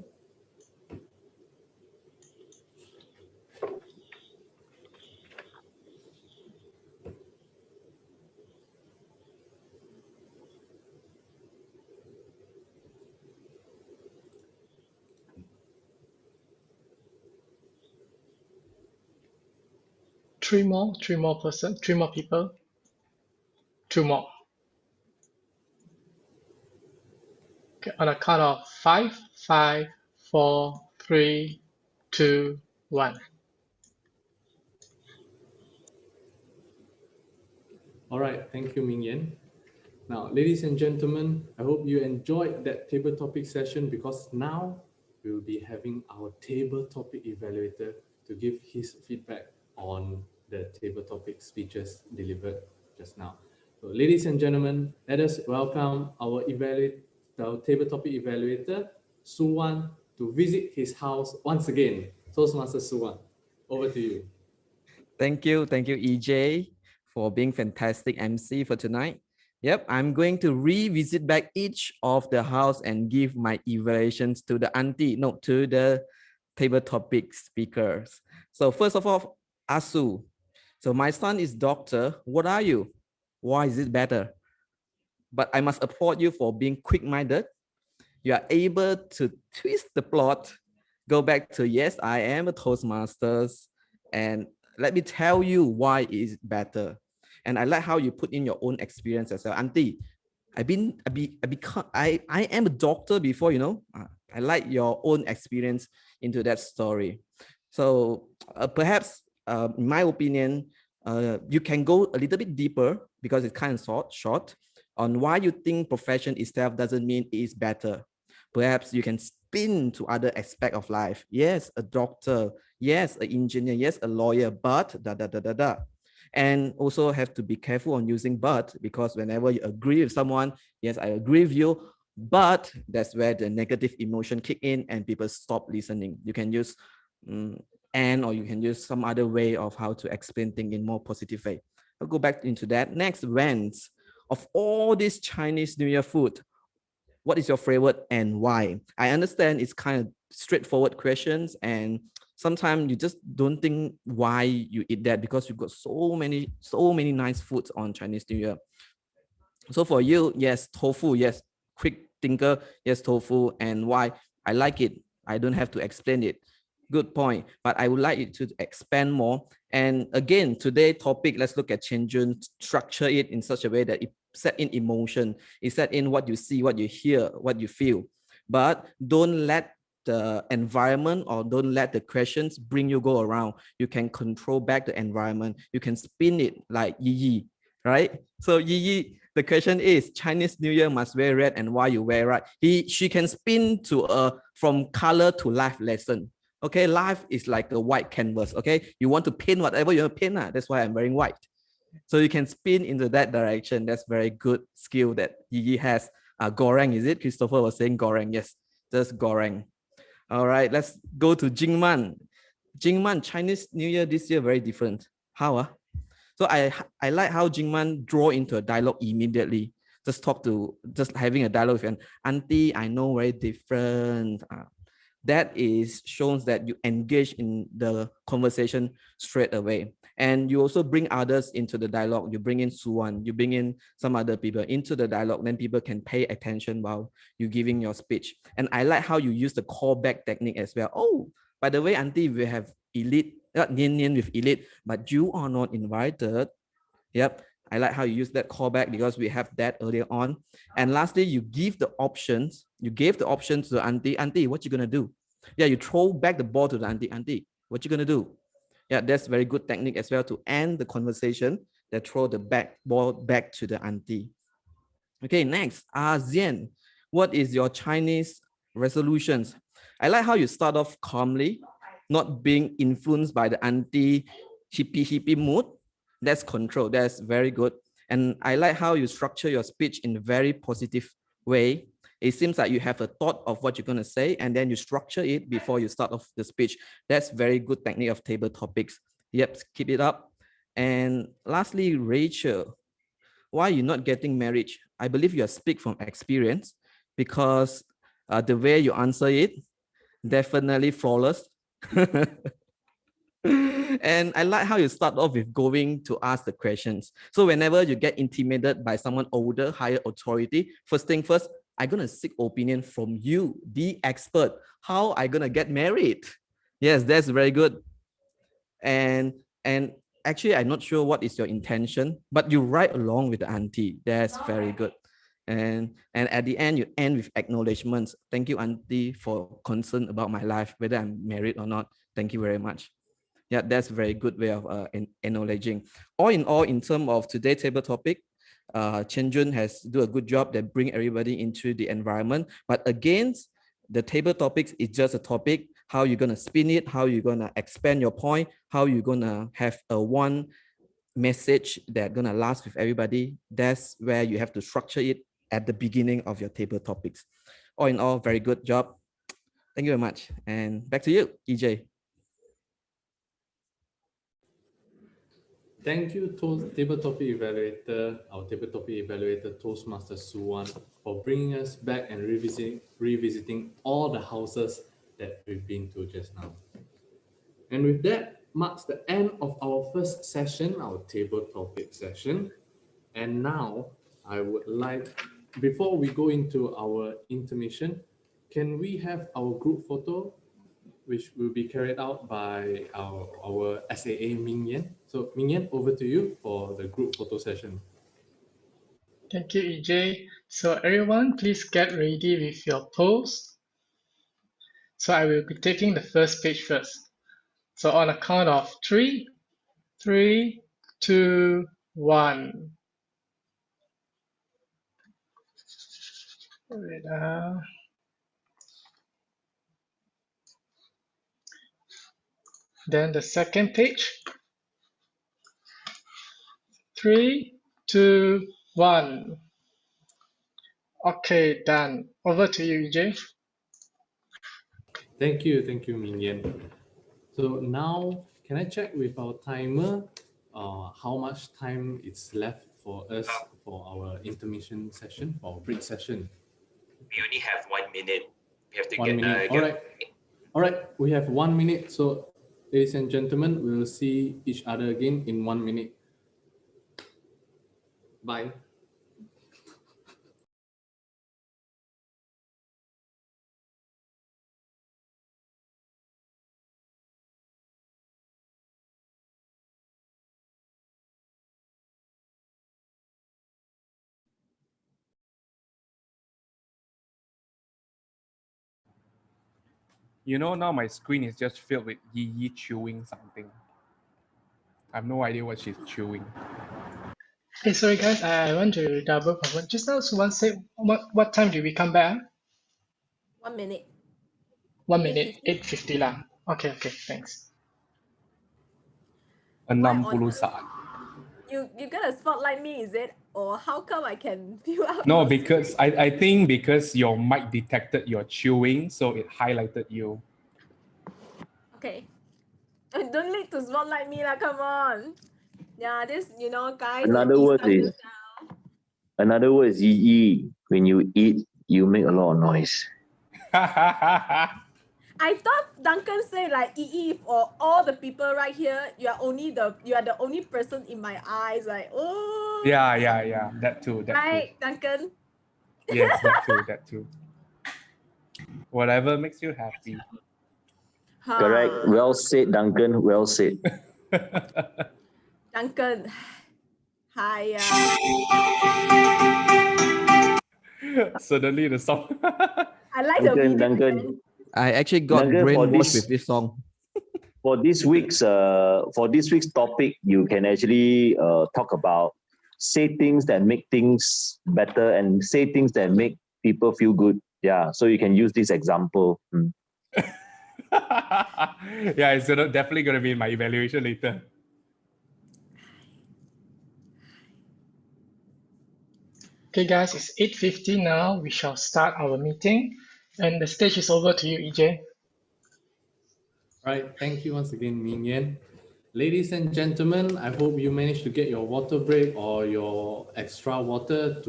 S2: Three more people. 2 more. Okay, on a count of five, 4, 3, 2, 1.
S10: All right, thank you, Ming Yan. Now, ladies and gentlemen, I hope you enjoyed that table topic session because now we will be having our table topic evaluator to give his feedback on the table topic speeches delivered just now. So, ladies and gentlemen, let us welcome our table topic evaluator, Suwan, to visit his house once again. Toastmaster Suwan, over to you.
S18: Thank you, EJ, for being fantastic MC for tonight. Yep, I'm going to revisit back each of the house and give my evaluations to the to the table topic speakers. So first of all, Asu. So my son is doctor. What are you? Why is it better? But I must applaud you for being quick-minded. You are able to twist the plot, go back to, yes, I am a Toastmasters, and let me tell you why it is better. And I like how you put in your own experience as well. Auntie, I am a doctor before, you know. I like your own experience into that story. So perhaps, in my opinion, you can go a little bit deeper because it's kind of short on why you think profession itself doesn't mean it is better. Perhaps you can spin to other aspect of life. Yes, a doctor. Yes, an engineer. Yes, a lawyer. But da da da da da. And also have to be careful on using but, because whenever you agree with someone, yes, I agree with you, but that's where the negative emotion kick in and people stop listening. You can use and, or you can use some other way of how to explain things in more positive way. I'll go back into that. Next, Vans. Of all this Chinese New Year food, what is your favorite and why? I understand it's kind of straightforward questions, and sometimes you just don't think why you eat that because you've got so many nice foods on Chinese New Year. So for you, yes, tofu, yes, quick thinker, yes, tofu, and why? I like it. I don't have to explain it. Good point, but I would like you to expand more. And again, today topic, let's look at Chenjun, structure it in such a way that it set in emotion, it set in what you see, what you hear, what you feel. But don't let the environment or don't let the questions bring you go around. You can control back the environment. You can spin it like Yi Yi, right? So Yi Yi, the question is Chinese New Year must wear red and why you wear red. She can spin to a from color to life lesson. Okay, life is like a white canvas. Okay, you want to paint whatever you want to paint. That's why I'm wearing white. So you can spin into that direction. That's very good skill that Yi has. Goreng, is it? Christopher was saying goreng. Yes, just goreng. All right, let's go to Jingman. Jingman, Chinese New Year this year very different. How? So I like how Jingman draw into a dialogue immediately. Just having a dialogue with an auntie. I know very different. That is shows that you engage in the conversation straight away. And you also bring others into the dialogue. You bring in Suwan, you bring in some other people into the dialogue, then people can pay attention while you're giving your speech. And I like how you use the callback technique as well. Oh, by the way, auntie, we have Elite, Nian with Elite, but you are not invited. Yep. I like how you use that callback because we have that earlier on. And lastly, you give the options. You gave the options to the auntie. Auntie, what you gonna do? Yeah, you throw back the ball to the auntie. Auntie, what you gonna do? Yeah, that's very good technique as well to end the conversation. That throw the ball back to the auntie. Okay, next, Zian, what is your Chinese resolutions? I like how you start off calmly, not being influenced by the auntie hippie mood. That's control. That's very good. And I like how you structure your speech in a very positive way. It seems like you have a thought of what you're going to say, and then you structure it before you start off the speech. That's very good technique of table topics. Yep, keep it up. And lastly, Rachel, why you're not getting married? I believe you speak from experience because the way you answer it, definitely flawless. And I like how you start off with going to ask the questions. So whenever you get intimidated by someone older, higher authority, first thing first, I'm going to seek opinion from you, the expert. How I going to get married? Yes, that's very good. And actually, I'm not sure what is your intention, but you ride along with the auntie. That's very good. And at the end, you end with acknowledgements. Thank you, Auntie, for concern about my life, whether I'm married or not. Thank you very much. Yeah, that's a very good way of acknowledging. All in all, in terms of today's table topic, Chen Jun has do a good job that bring everybody into the environment. But again, the table topics is just a topic. How you're gonna spin it, how you're gonna expand your point, how you're gonna have a one message that gonna last with everybody. That's where you have to structure it at the beginning of your table topics. All in all, very good job. Thank you very much. And back to you, EJ.
S10: Thank you, Table Topic Evaluator, our Table Topic Evaluator, Toastmaster Suwan, for bringing us back and revisiting all the houses that we've been to just now. And with that marks the end of our first session, our Table Topic session. And now I would like, before we go into our intermission, can we have our group photo, which will be carried out by our SAA Ming Yen. So Ming Yen, over to you for the group photo session.
S2: Thank you, EJ. So everyone, please get ready with your pose. So I will be taking the first page first. So on a count of 3, 3, 2, 1. Wait, Then the second page. 3, 2, 1. Okay, done. Over to you, EJ.
S10: Thank you, Ming Yen. So now, can I check with our timer how much time is left for us for our intermission session, or break session?
S11: We only have 1 minute. We have to
S10: 1 minute. All right. We have 1 minute. So, ladies and gentlemen, we'll see each other again in 1 minute. Bye.
S13: You know, now my screen is just filled with Yi chewing something. I have no idea what she's chewing.
S2: Hey, sorry guys, I want to double confirm. Just now, Suwan said, what time do we come back?
S16: 1 minute.
S2: 1 minute, 8:50 lah. Okay, thanks.
S13: 60 saat.
S16: You gonna spotlight me, is it? Or how come I can fill out?
S13: No, because I think because your mic detected your chewing, so it highlighted you.
S16: Okay. Don't need to spotlight me lah, come on. Yeah, this, guys.
S9: Another word is yi. When you eat, you make a lot of noise.
S16: I thought Duncan said like for all the people right here, you are the only person in my eyes. Like, oh.
S13: Yeah. That too.
S16: Right, Duncan.
S13: Yes, that too. Whatever makes you happy.
S9: Correct. Well said, Duncan. Well said.
S16: Duncan. Hi.
S13: Suddenly the song.
S16: I like the video.
S9: Duncan.
S18: I actually got brainwashed with this song.
S9: For this week's topic, you can actually talk about say things that make things better and say things that make people feel good. Yeah, so you can use this example.
S13: Yeah, it's definitely gonna be in my evaluation later.
S2: Okay guys, it's 8:50 now. We shall start our meeting. And the stage is over to you, EJ.
S10: Right, thank you once again, Ming Yen. Ladies and gentlemen, I hope you managed to get your water break or your extra water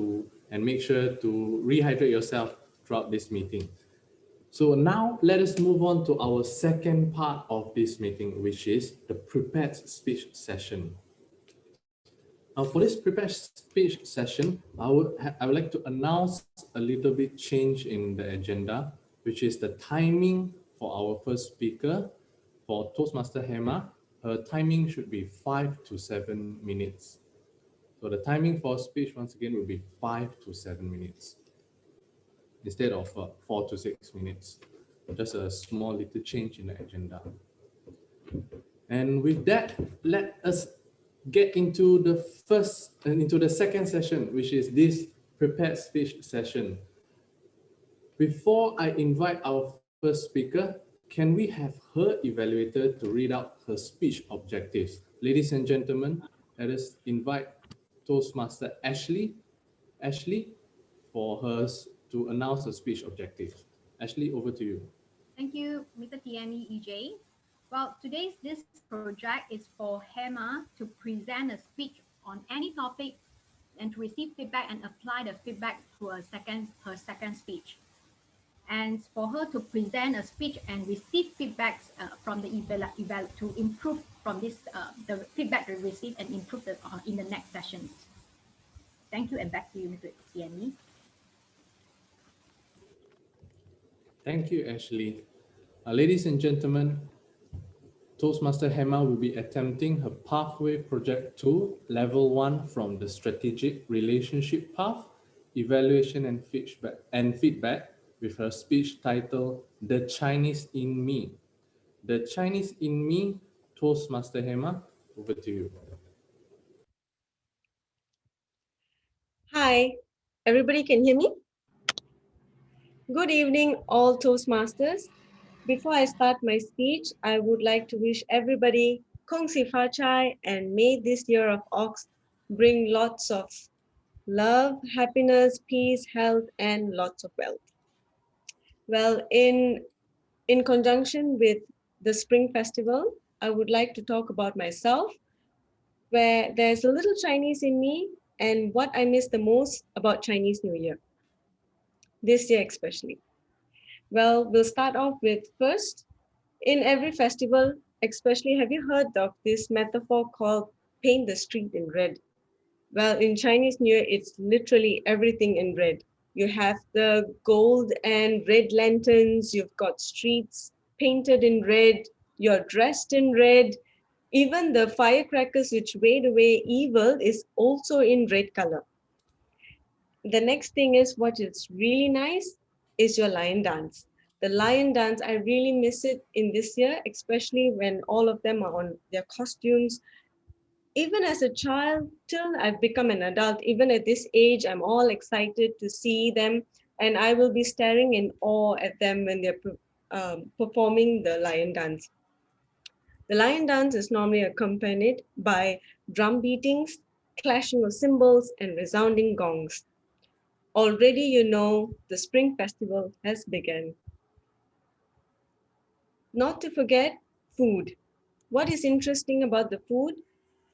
S10: and make sure to rehydrate yourself throughout this meeting. So now let us move on to our second part of this meeting, which is the prepared speech session. Now for this prepared speech session, I would like to announce a little bit change in the agenda, which is the timing for our first speaker. For Toastmaster Hema, her timing should be 5 to 7 minutes. So the timing for speech once again will be 5 to 7 minutes instead of 4 to 6 minutes. Just a small little change in the agenda. And with that, let us get into the second session, which is this prepared speech session. Before I invite our first speaker, can we have her evaluator to read out her speech objectives? Ladies and gentlemen, let us invite Toastmaster Ashley for her to announce her speech objectives. Ashley, over to you.
S19: Thank you, Mr. TME EJ. Well, today's this project is for Hema to present a speech on any topic and to receive feedback and apply the feedback to her second speech. And for her to present a speech and receive feedbacks from the eval to improve from this the feedback they receive and improve in the next sessions. Thank you, and back to you, Mr. TME.
S10: Thank you, Ashley. Ladies and gentlemen, Toastmaster Hema will be attempting her Pathway Project 2, Level 1 from the Strategic Relationship Path, Evaluation and Feedback with her speech titled The Chinese in Me. The Chinese in Me, Toastmaster Hema, over to you.
S20: Hi, everybody can hear me? Good evening, all Toastmasters. Before I start my speech, I would like to wish everybody Kong Si Fa Chai, and may this year of Ox bring lots of love, happiness, peace, health, and lots of wealth. Well, in conjunction with the Spring Festival, I would like to talk about myself, where there's a little Chinese in me and what I miss the most about Chinese New Year, this year especially. Well, we'll start off with first, in every festival, especially, have you heard of this metaphor called paint the street in red? Well, in Chinese New Year, it's literally everything in red. You have the gold and red lanterns, you've got streets painted in red, you're dressed in red. Even the firecrackers which wade away evil is also in red color. The next thing is what is really nice is your lion dance. The lion dance, I really miss it in this year, especially when all of them are on their costumes. Even as a child, till I've become an adult, even at this age, I'm all excited to see them, and I will be staring in awe at them when they're performing the lion dance. The lion dance is normally accompanied by drum beatings, clashing of cymbals, and resounding gongs. Already you know the Spring Festival has begun. Not to forget food. What is interesting about the food?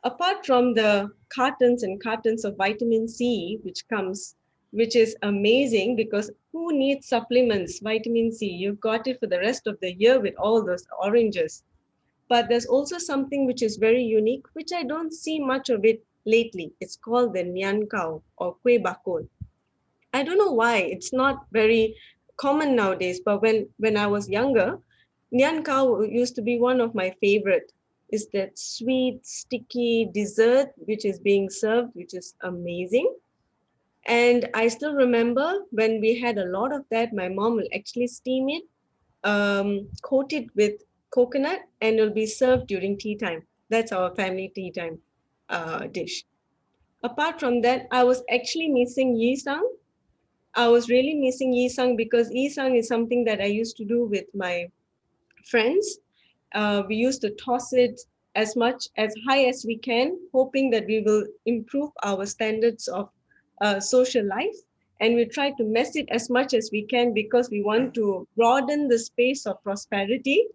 S20: Apart from the cartons and cartons of vitamin C, which is amazing because who needs supplements, vitamin C? You've got it for the rest of the year with all those oranges. But there's also something which is very unique, which I don't see much of it lately. It's called the Nian Kao or Kueh Bakul. I don't know why, it's not very common nowadays, but when I was younger, Nian Kao used to be one of my favorite. Is that sweet, sticky dessert which is being served, which is amazing. And I still remember when we had a lot of that, my mom will actually steam it, coat it with coconut, and it'll be served during tea time. That's our family tea time dish. Apart from that, I was actually missing Yi Sang. I was really missing Yi Sang because Yi Sang is something that I used to do with my friends. We used to toss it as high as we can, hoping that we will improve our standards of social life. And we try to mess it as much as we can because we want to broaden the space of prosperity.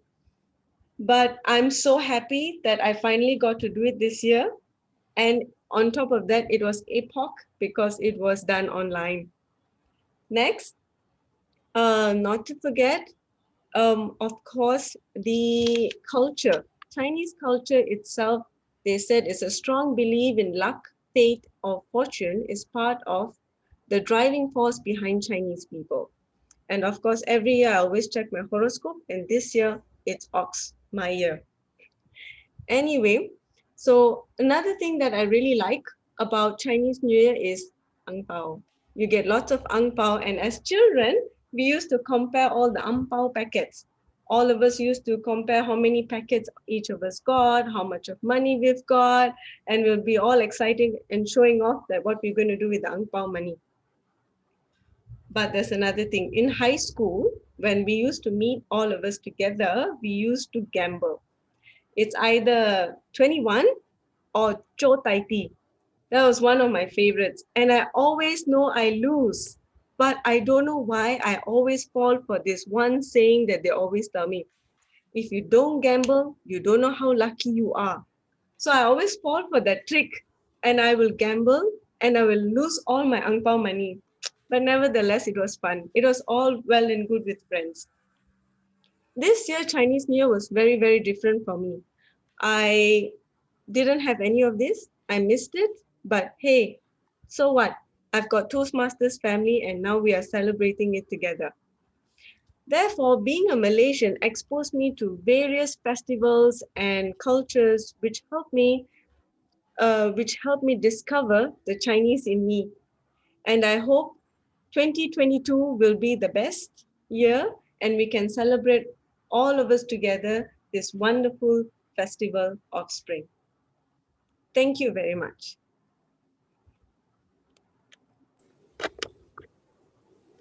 S20: But I'm so happy that I finally got to do it this year. And on top of that, it was epoch because it was done online. Next, not to forget, of course, the culture. Chinese culture itself, they said, is a strong belief in luck, fate, or fortune is part of the driving force behind Chinese people. And of course, every year I always check my horoscope, and this year it's Ox, my year. Anyway, so another thing that I really like about Chinese New Year is ang pao. You get lots of ang pao, and as children, we used to compare all the ang pao packets. All of us used to compare how many packets each of us got, how much of money we've got, and we'll be all excited and showing off that what we're going to do with the ang pao money. But there's another thing. In high school, when we used to meet all of us together, we used to gamble. It's either 21 or Cho Tai Ti. That was one of my favorites. And I always know I lose, but I don't know why I always fall for this one saying that they always tell me, if you don't gamble, you don't know how lucky you are. So I always fall for that trick, and I will gamble and I will lose all my ang pao money. But nevertheless, it was fun. It was all well and good with friends. This year, Chinese New Year was very, very different for me. I didn't have any of this. I missed it. But hey, so what? I've got Toastmasters family and now we are celebrating it together. Therefore, being a Malaysian exposed me to various festivals and cultures which helped me discover the Chinese in me. And I hope 2022 will be the best year and we can celebrate all of us together this wonderful festival of spring. Thank you very much.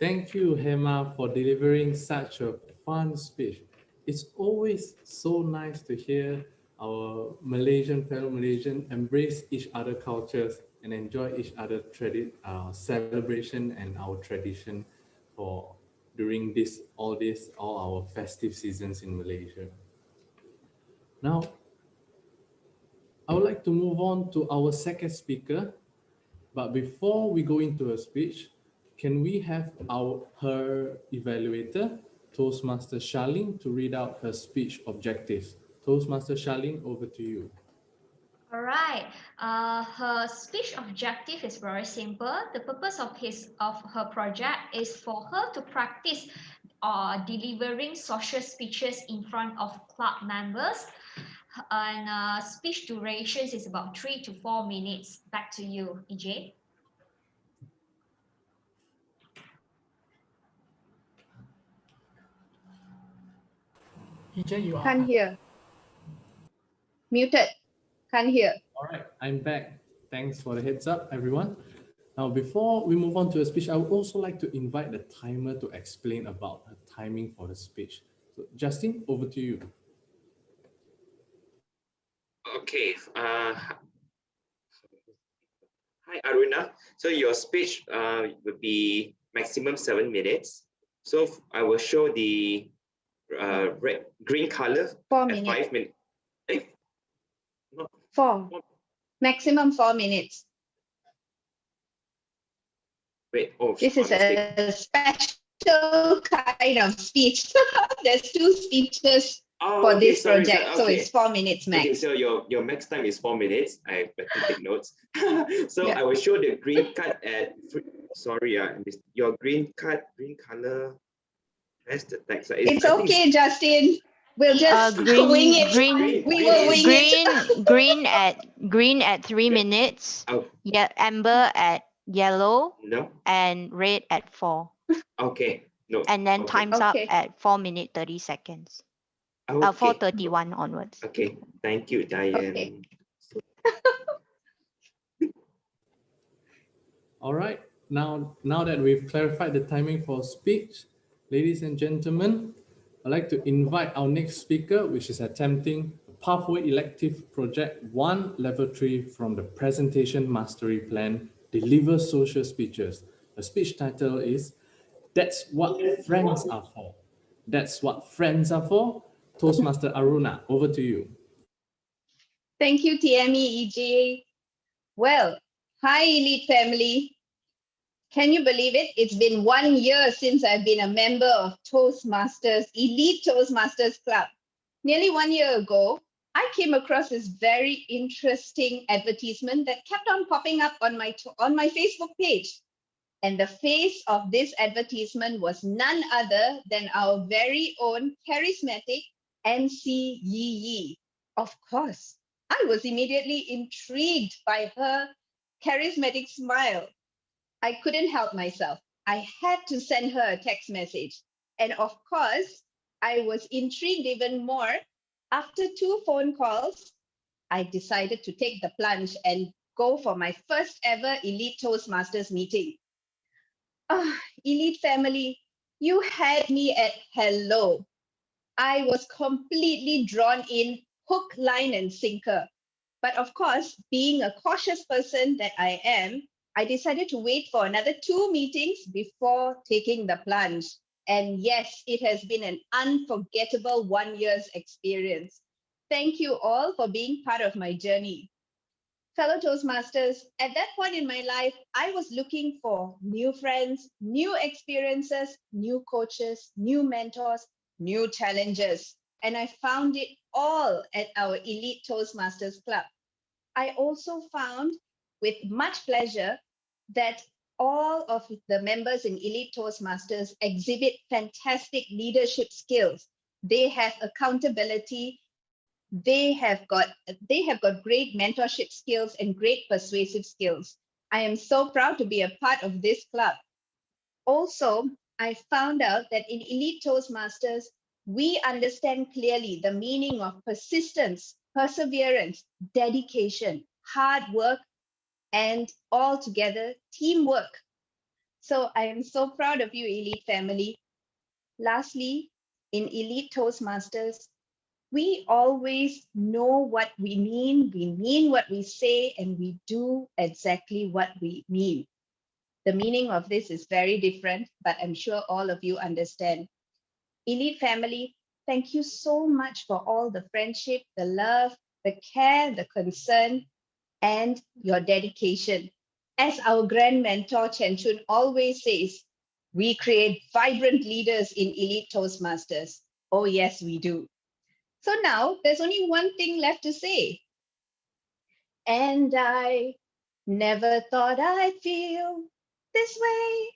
S10: Thank you, Hema, for delivering such a fun speech. It's always so nice to hear our fellow Malaysian embrace each other cultures and enjoy each other celebration and our tradition for during all our festive seasons in Malaysia. Now, I would like to move on to our second speaker, but before we go into her speech, can we have her evaluator, Toastmaster Charlene, to read out her speech objectives? Toastmaster Charlene, over to you.
S21: All right. Her speech objective is very simple. The purpose of her project is for her to practice delivering social speeches in front of club members. And speech durations is about 3 to 4 minutes. Back to you, EJ.
S2: EJ, you are.
S22: Can't hear. Muted. Can't hear.
S10: All right, I'm back. Thanks for the heads up, everyone. Now, before we move on to a speech, I would also like to invite the timer to explain about her timing for the speech. So, Justin, over to you.
S11: Okay. Hi, Aruna. So your speech would be maximum 7 minutes. So I will show the green color
S22: 4
S11: at
S22: minutes.
S11: 5 minutes. No.
S22: 4. Maximum 4 minutes.
S11: Wait, oh,
S22: This is a special kind of speech. There's 2 speeches for this project, so it's 4 minutes max.
S11: Okay, so your max time is 4 minutes. I better take notes. So yeah. I will show the green card at. Sorry, your green color. Where's the text?
S22: It's okay, Justin. We'll just wing it. We will wing it.
S8: Green at 3 minutes.
S11: Oh.
S8: Yeah, amber at yellow.
S11: No.
S8: And red at 4.
S11: Okay. No.
S8: And then
S11: okay.
S8: time's up at 4 minutes 30 seconds.
S11: Okay.
S8: 4:31 onwards.
S11: Okay. Thank you, Diane.
S22: Okay.
S10: All right. Now that we've clarified the timing for speech, ladies and gentlemen, I'd like to invite our next speaker, which is attempting Pathway Elective Project 1 Level 3 from the Presentation Mastery Plan, Deliver Social Speeches. The speech title is That's What Friends Are For. That's what friends are for. Toastmaster Aruna, over to you.
S22: Thank you, TME EJ. Well, hi, Elite family. Can you believe it? It's been 1 year since I've been a member of Toastmasters, Elite Toastmasters Club. Nearly 1 year ago, I came across this very interesting advertisement that kept on popping up on my Facebook page. And the face of this advertisement was none other than our very own charismatic MC Yi Yi. Of course, I was immediately intrigued by her charismatic smile. I couldn't help myself. I had to send her a text message. And of course, I was intrigued even more. After 2 phone calls, I decided to take the plunge and go for my first ever Elite Toastmasters meeting. Elite family, you had me at hello. I was completely drawn in, hook, line, and sinker. But of course, being a cautious person that I am, I decided to wait for another 2 meetings before taking the plunge. And yes, it has been an unforgettable 1 year's experience. Thank you all for being part of my journey. Fellow Toastmasters, at that point in my life, I was looking for new friends, new experiences, new coaches, new mentors, new challenges. And I found it all at our Elite Toastmasters Club. I also found with much pleasure that all of the members in Elite Toastmasters exhibit fantastic leadership skills. They have accountability. They have got great mentorship skills and great persuasive skills. I am so proud to be a part of this club. Also, I found out that in Elite Toastmasters, we understand clearly the meaning of persistence, perseverance, dedication, hard work, and altogether teamwork. So I am so proud of you, Elite family. Lastly, in Elite Toastmasters, we always know what we mean what we say, and we do exactly what we mean. The meaning of this is very different, but I'm sure all of you understand. Elite family, thank you so much for all the friendship, the love, the care, the concern, and your dedication. As our grand mentor Chen Chun always says, we create vibrant leaders in Elite Toastmasters. Oh yes, we do. So now there's only one thing left to say. And I never thought I'd feel this way.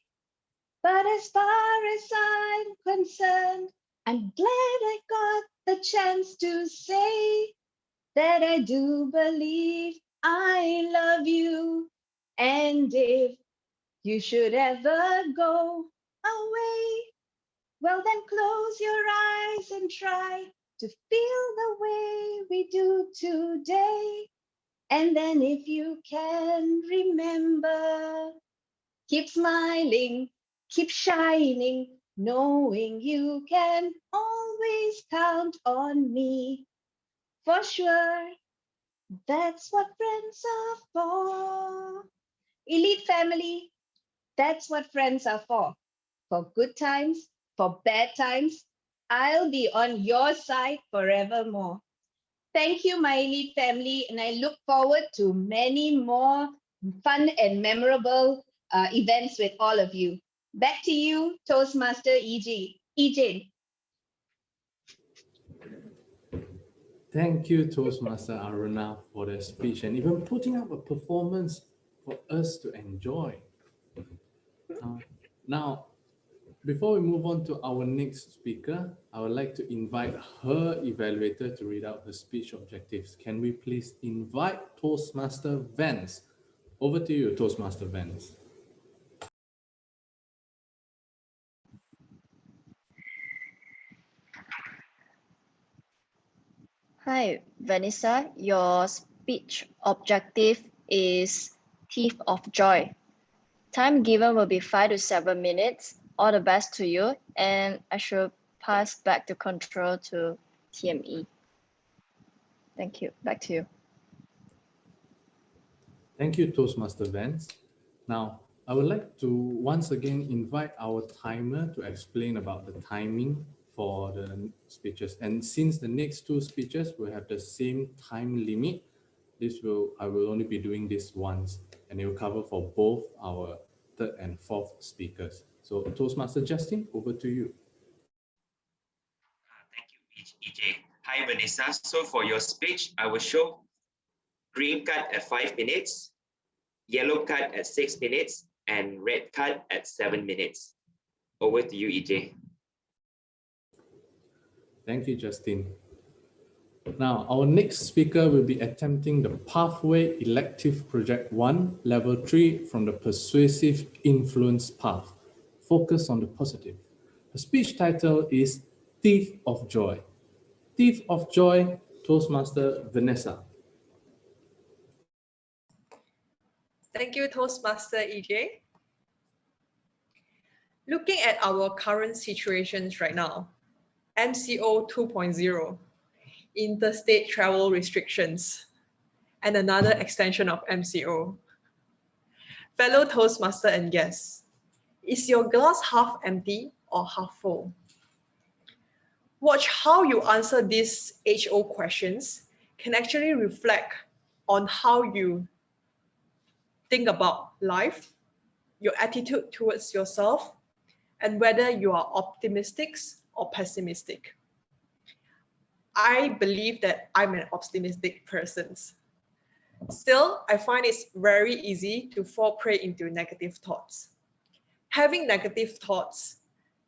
S22: But as far as I'm concerned, I'm glad I got the chance to say that I do believe I love you. And if you should ever go away, well then close your eyes and try to feel the way we do today. And then if you can remember, keep smiling, keep shining, knowing you can always count on me. For sure, that's what friends are for. Elite family, that's what friends are for. For good times, for bad times, I'll be on your side forevermore. Thank you, my Elite family, and I look forward to many more fun and memorable events with all of you. Back to you, Toastmaster EJ.
S10: Thank you, Toastmaster Aruna, for the speech and even putting up a performance for us to enjoy. Now, before we move on to our next speaker, I would like to invite her evaluator to read out her speech objectives. Can we please invite Toastmaster Vance? Over to you, Toastmaster Vance.
S15: Hi, Vanessa. Your speech objective is Thief of Joy. Time given will be 5 to 7 minutes. All the best to you, and I should pass back the control to TME. Thank you. Back to you.
S10: Thank you, Toastmaster Vance. Now, I would like to once again invite our timer to explain about the timing for the speeches. And since the next 2 speeches will have the same time limit, I will only be doing this once, and it will cover for both our 3rd and 4th speakers. So Toastmaster Justin, over to you.
S11: Thank you, EJ. Hi, Vanessa. So for your speech, I will show green card at 5 minutes, yellow card at 6 minutes, and red card at 7 minutes. Over to you, EJ.
S10: Thank you, Justin. Now, our next speaker will be attempting the Pathway Elective Project 1, Level 3 from the Persuasive Influence Path. Focus on the positive. Her speech title is Thief of Joy. Thief of Joy, Toastmaster Vanessa.
S4: Thank you, Toastmaster EJ. Looking at our current situations right now, MCO 2.0, interstate travel restrictions, and another extension of MCO. Fellow Toastmaster and guests, is your glass half empty or half full? Watch how you answer these HO questions can actually reflect on how you think about life, your attitude towards yourself, and whether you are optimistic or pessimistic. I believe that I'm an optimistic person. Still, I find it's very easy to fall prey into negative thoughts. Having negative thoughts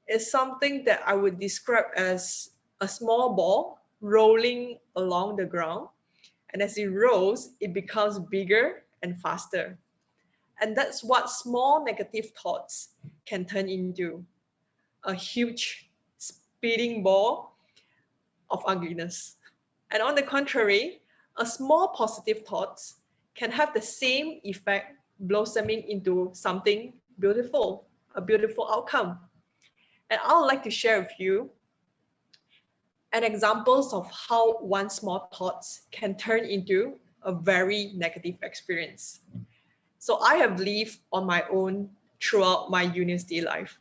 S4: is something that I would describe as a small ball rolling along the ground. And as it rolls, it becomes bigger and faster. And that's what small negative thoughts can turn into, a huge speeding ball of ugliness. And on the contrary, a small positive thoughts can have the same effect blossoming into something beautiful, a beautiful outcome. And I would like to share with you an examples of how one small thoughts can turn into a very negative experience. So I have lived on my own throughout my university life.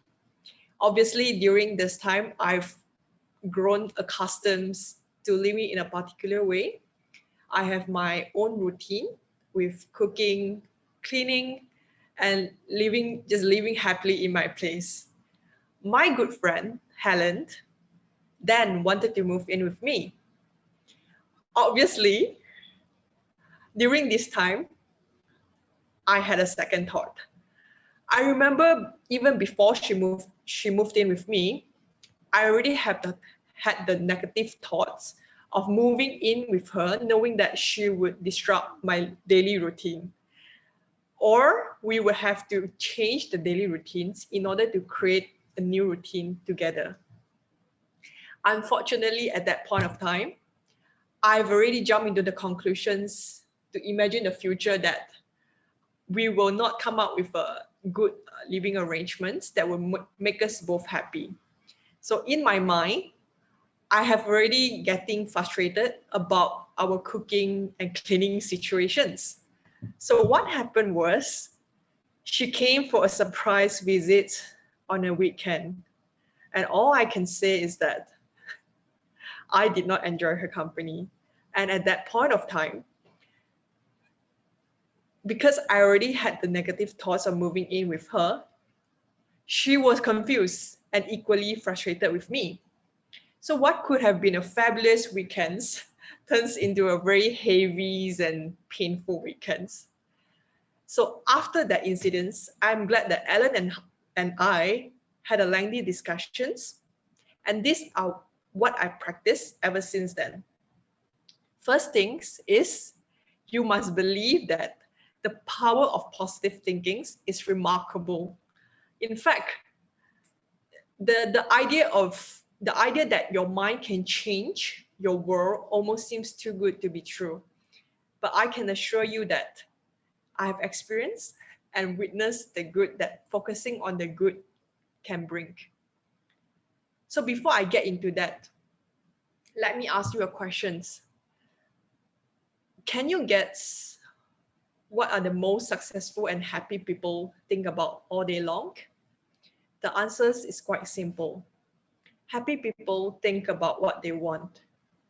S4: Obviously, during this time, I've grown accustomed to living in a particular way. I have my own routine with cooking, cleaning, and just living happily in my place. My good friend, Helen, then wanted to move in with me. Obviously, during this time, I had a second thought. I remember even before she moved in with me, I already had the negative thoughts of moving in with her, knowing that she would disrupt my daily routine. Or we would have to change the daily routines in order to create a new routine together. Unfortunately, at that point of time, I've already jumped into the conclusions to imagine the future that we will not come up with a good living arrangements that will make us both happy. So in my mind, I have already getting frustrated about our cooking and cleaning situations. So what happened was, she came for a surprise visit on a weekend. And all I can say is that I did not enjoy her company. And at that point of time, because I already had the negative thoughts of moving in with her, she was confused and equally frustrated with me. So what could have been a fabulous weekend turns into a very heavy and painful weekend. So after that incident, I'm glad that Ellen and I had a lengthy discussions, and these are what I practice ever since then. First things is, you must believe that the power of positive thinking is remarkable. In fact, the idea that your mind can change your world almost seems too good to be true. But I can assure you that I have experienced and witnessed the good that focusing on the good can bring. So before I get into that, let me ask you a question. Can you guess what are the most successful and happy people think about all day long? The answer is quite simple. Happy people think about what they want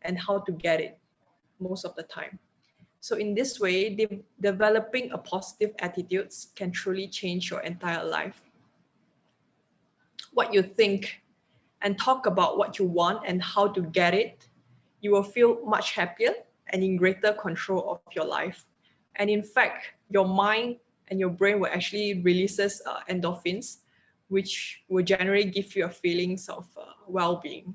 S4: and how to get it most of the time. So in this way, developing a positive attitude can truly change your entire life. What you think and talk about what you want and how to get it, you will feel much happier and in greater control of your life. And in fact, your mind and your brain will actually releases endorphins, which will generally give you a feelings of well-being.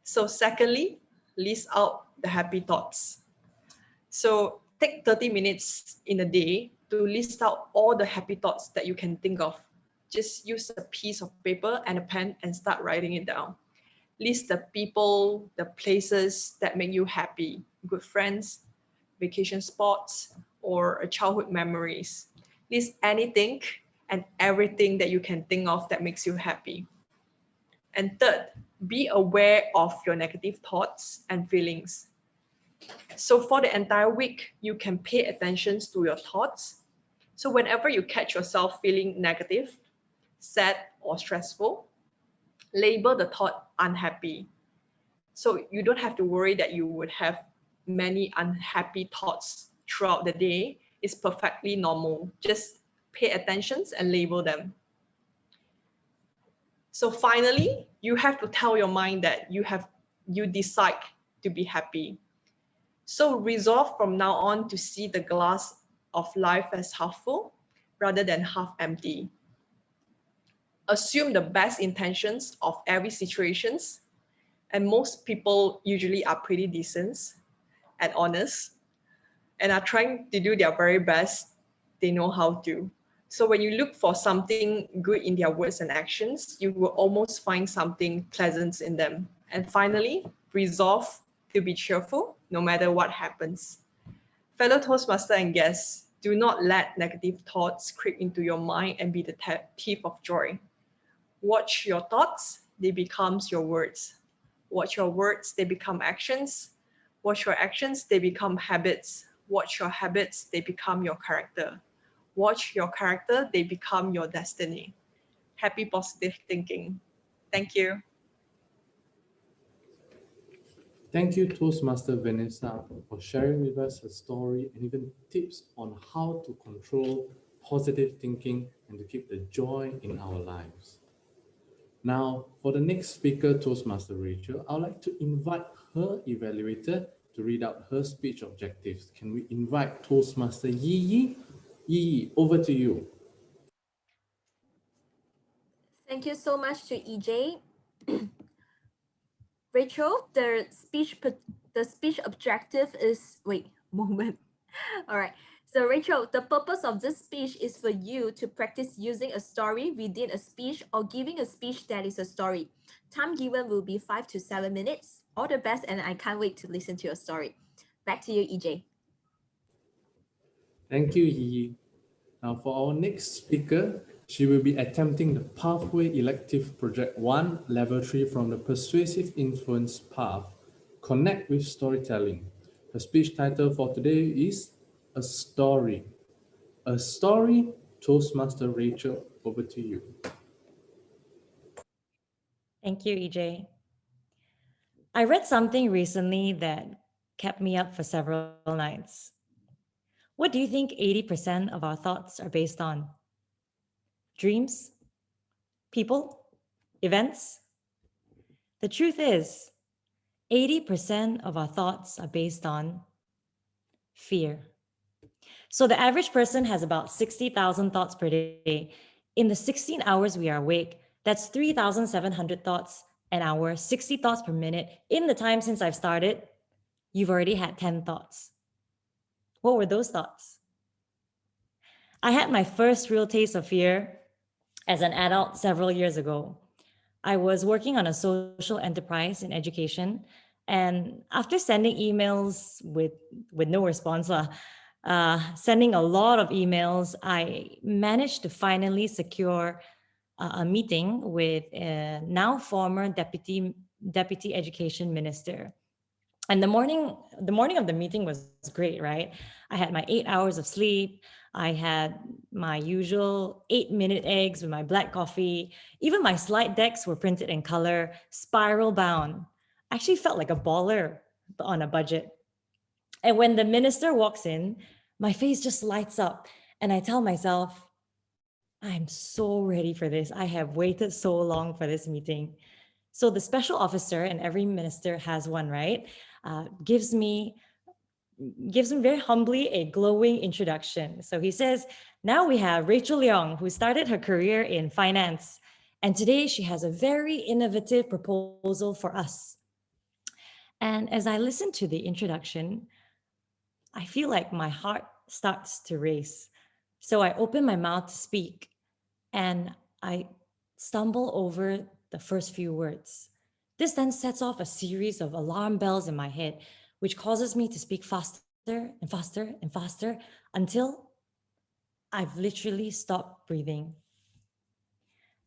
S4: So secondly, list out the happy thoughts. So take 30 minutes in a day to list out all the happy thoughts that you can think of. Just use a piece of paper and a pen and start writing it down. List the people, the places that make you happy, good friends, vacation spots, or childhood memories. List anything and everything that you can think of that makes you happy. And third, be aware of your negative thoughts and feelings. So for the entire week, you can pay attention to your thoughts. So whenever you catch yourself feeling negative, sad, or stressful, label the thought unhappy. So you don't have to worry that you would have many unhappy thoughts throughout the day. It's perfectly normal. Just pay attention and label them. So finally, you have to tell your mind that you decide to be happy. So resolve from now on to see the glass of life as half full rather than half empty. Assume the best intentions of every situations, and most people usually are pretty decent and honest and are trying to do their very best they know how to. So when you look for something good in their words and actions, you will almost find something pleasant in them. And finally, resolve to be cheerful no matter what happens. Fellow Toastmaster and guests, do not let negative thoughts creep into your mind and be the thief of joy. Watch your thoughts, they become your words. Watch your words, they become actions. Watch your actions, they become habits. Watch your habits, they become your character. Watch your character, they become your destiny. Happy positive thinking. Thank you.
S10: Thank you, Toastmaster Vanessa, for sharing with us her story and even tips on how to control positive thinking and to keep the joy in our lives. Now, for the next speaker, Toastmaster Rachel, I would like to invite her evaluator to read out her speech objectives. Can we invite Toastmaster Yi Yi? Yi Yi, over to you.
S3: Thank you so much to EJ. Rachel, the speech objective is, wait, moment. All right. So Rachel, the purpose of this speech is for you to practice using a story within a speech or giving a speech that is a story. Time given will be 5 to 7 minutes. All the best, and I can't wait to listen to your story. Back to you, EJ.
S10: Thank you, Yi Yi. Now for our next speaker, she will be attempting the Pathway Elective Project 1, Level 3 from the Persuasive Influence Path, Connect with Storytelling. Her speech title for today is A Story. A Story, Toastmaster Rachel, over to you.
S7: Thank you, EJ. I read something recently that kept me up for several nights. What do you think 80% of our thoughts are based on? Dreams? People? Events? The truth is, 80% of our thoughts are based on fear. So the average person has about 60,000 thoughts per day. In the 16 hours we are awake, that's 3,700 thoughts an hour, 60 thoughts per minute. In the time since I've started, you've already had 10 thoughts. What were those thoughts? I had my first real taste of fear as an adult several years ago. I was working on a social enterprise in education, and after sending emails with no response, sending a lot of emails, I managed to finally secure a meeting with a now former deputy education minister. And the morning of the meeting was great, right? I had my 8 hours of sleep. I had my usual 8-minute eggs with my black coffee. Even my slide decks were printed in color, spiral bound. I actually felt like a baller on a budget. And when the minister walks in, my face just lights up. And I tell myself, I'm so ready for this. I have waited so long for this meeting. So the special officer, and every minister has one, right? Gives me very humbly a glowing introduction. So he says, now we have Rachel Leong, who started her career in finance. And today she has a very innovative proposal for us. And as I listen to the introduction, I feel like my heart starts to race. So I open my mouth to speak and I stumble over the first few words. This then sets off a series of alarm bells in my head, which causes me to speak faster and faster and faster until I've literally stopped breathing.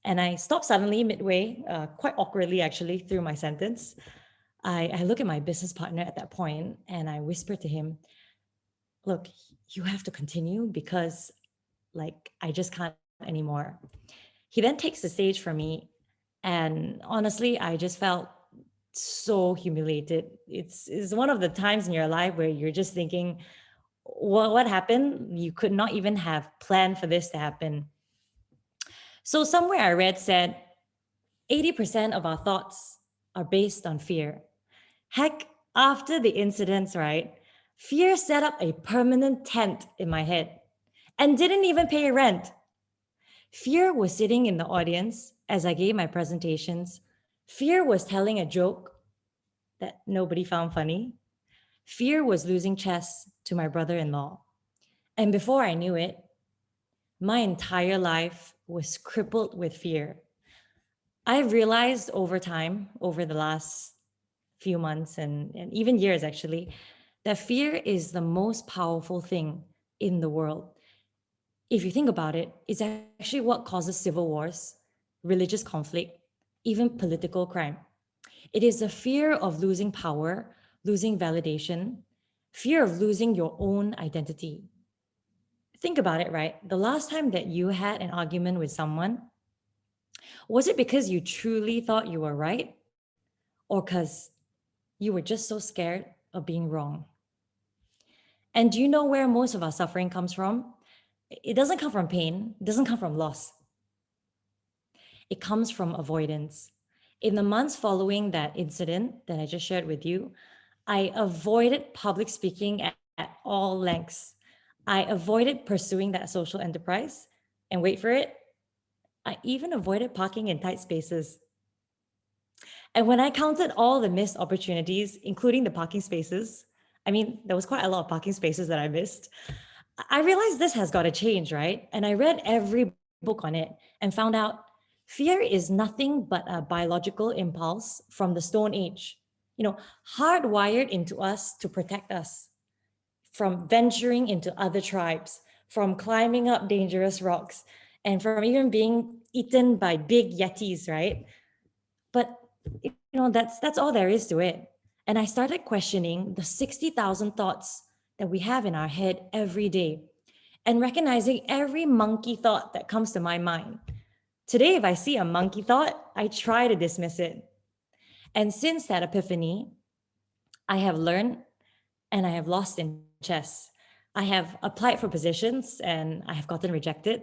S7: And I stop suddenly midway, quite awkwardly actually, through my sentence. I look at my business partner at that point and I whisper to him, look, you have to continue because like I just can't anymore. He then takes the stage for me. And honestly, I just felt so humiliated. It's one of the times in your life where you're just thinking, what happened? You could not even have planned for this to happen. So somewhere I read said 80% of our thoughts are based on fear. Heck, after the incidents, right? Fear set up a permanent tent in my head and didn't even pay rent. Fear was sitting in the audience as I gave my presentations. Fear was telling a joke that nobody found funny. Fear was losing chess to my brother-in-law. And before I knew it, my entire life was crippled with fear. I've realized over time, over the last few months and even years actually, that fear is the most powerful thing in the world. If you think about it, it's actually what causes civil wars, religious conflict, even political crime. It is the fear of losing power, losing validation, fear of losing your own identity. Think about it, right? The last time that you had an argument with someone, was it because you truly thought you were right? Or because you were just so scared of being wrong? And do you know where most of our suffering comes from? It doesn't come from pain, it doesn't come from loss. It comes from avoidance. In the months following that incident that I just shared with you, I avoided public speaking at all lengths. I avoided pursuing that social enterprise. And wait for it, I even avoided parking in tight spaces. And when I counted all the missed opportunities, including the parking spaces, I mean, there was quite a lot of parking spaces that I missed. I realized this has got to change, right? And I read every book on it and found out fear is nothing but a biological impulse from the Stone Age, hardwired into us to protect us from venturing into other tribes, from climbing up dangerous rocks, and from even being eaten by big yetis, right? But that's all there is to it. And I started questioning the 60,000 thoughts that we have in our head every day and recognizing every monkey thought that comes to my mind. Today, if I see a monkey thought, I try to dismiss it. And since that epiphany, I have learned and I have lost in chess. I have applied for positions and I have gotten rejected.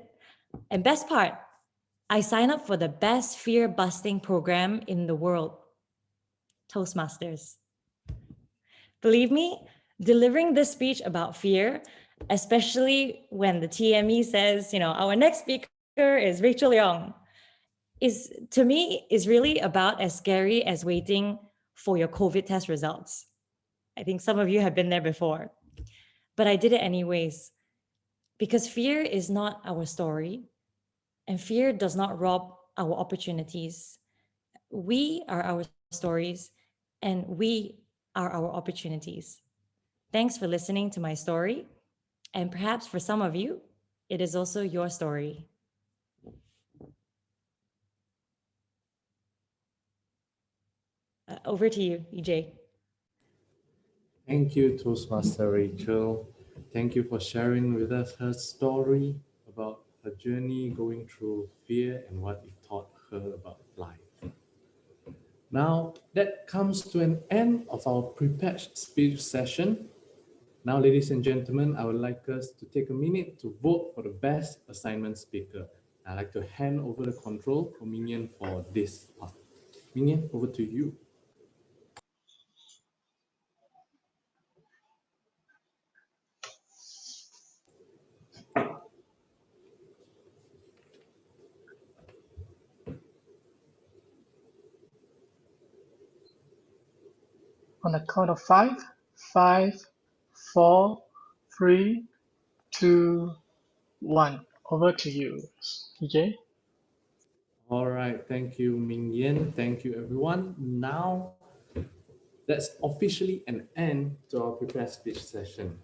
S7: And best part, I signed up for the best fear busting program in the world, Toastmasters. Believe me, delivering this speech about fear, especially when the TME says, our next speaker is Rachel Young, to me is really about as scary as waiting for your COVID test results. I think some of you have been there before, but I did it anyways, because fear is not our story and fear does not rob our opportunities. We are our stories and we are our opportunities. Thanks for listening to my story. And perhaps for some of you, it is also your story. Over to you, EJ.
S10: Thank you, Toastmaster Rachel. Thank you for sharing with us her story about her journey going through fear and what it taught her about life. Now, that comes to an end of our prepared speech session. Now, ladies and gentlemen, I would like us to take a minute to vote for the best assignment speaker. I'd like to hand over the control for Minion for this part. Minion, over to you.
S2: On a count of five, five, four, three, two, one. Over to you, EJ.
S10: All right, thank you, Ming Yen. Thank you, everyone. Now, that's officially an end to our prepared speech session.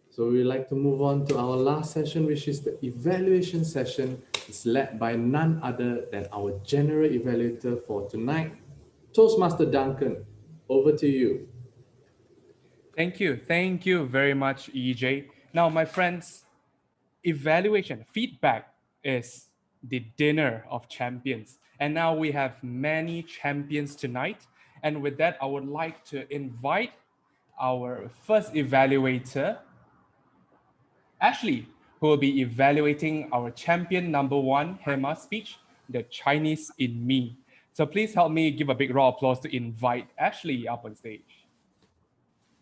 S10: So we'd like to move on to our last session, which is the evaluation session. It's led by none other than our general evaluator for tonight, Toastmaster Duncan. Over to you.
S13: Thank you very much, EJ. Now, my friends, evaluation, feedback is the dinner of champions. And now we have many champions tonight. And with that, I would like to invite our first evaluator, Ashley, who will be evaluating our champion number one, Hema's speech, The Chinese in Me. So please help me give a big round of applause to invite Ashley up on stage.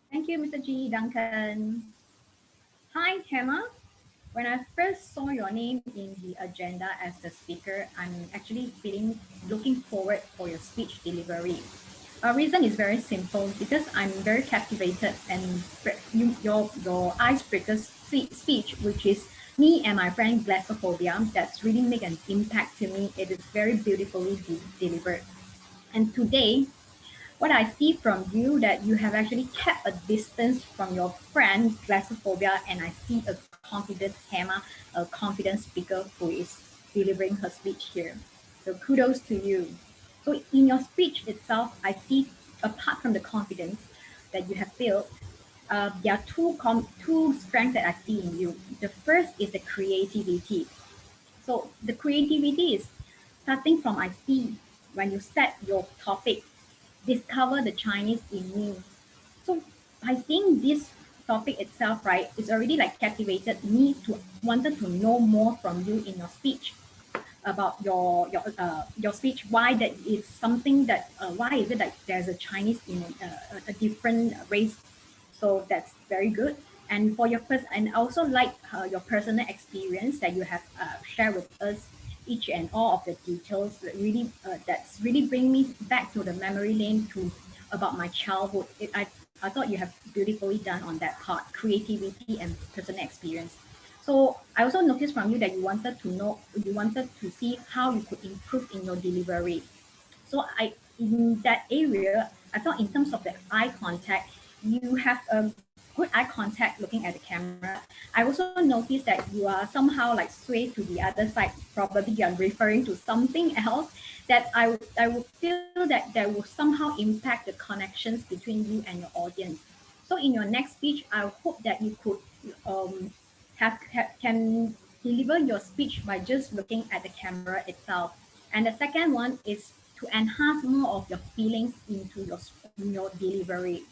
S19: Thank you, Mr. G. Duncan. Hi, Hema. When I first saw your name in the agenda as the speaker, I'm actually looking forward for your speech delivery. Our reason is very simple because I'm very captivated and your icebreaker speech, which is me and my friend Glassophobia, that's really make an impact to me. It is very beautifully delivered. And today, what I see from you that you have actually kept a distance from your friend Glassophobia, and I see a confident Hema, a confident speaker who is delivering her speech here. So kudos to you. So in your speech itself, I see, apart from the confidence that you have built, there are two strengths that I see in you. The first is the creativity. So the creativity is starting from I see when you set your topic, discover the Chinese in me. So by seeing this topic itself, right, it's already like captivated me to wanted to know more from you in your speech about your speech. Why that is something that why is it that there's a Chinese in a different race? So that's very good. And for your first, and I also like your personal experience that you have shared with us, each and all of the details that really that's really bring me back to the memory lane to about my childhood. I thought you have beautifully done on that part, creativity and personal experience. So I also noticed from you that you wanted to see how you could improve in your delivery. So in that area, I thought in terms of the eye contact, you have a good eye contact looking at the camera. I also noticed that you are somehow like swayed to the other side. Probably you are referring to something else that I would feel that that will somehow impact the connections between you and your audience. So in your next speech, I hope that you could can deliver your speech by just looking at the camera itself. And the second one is to enhance more of your feelings into your delivery.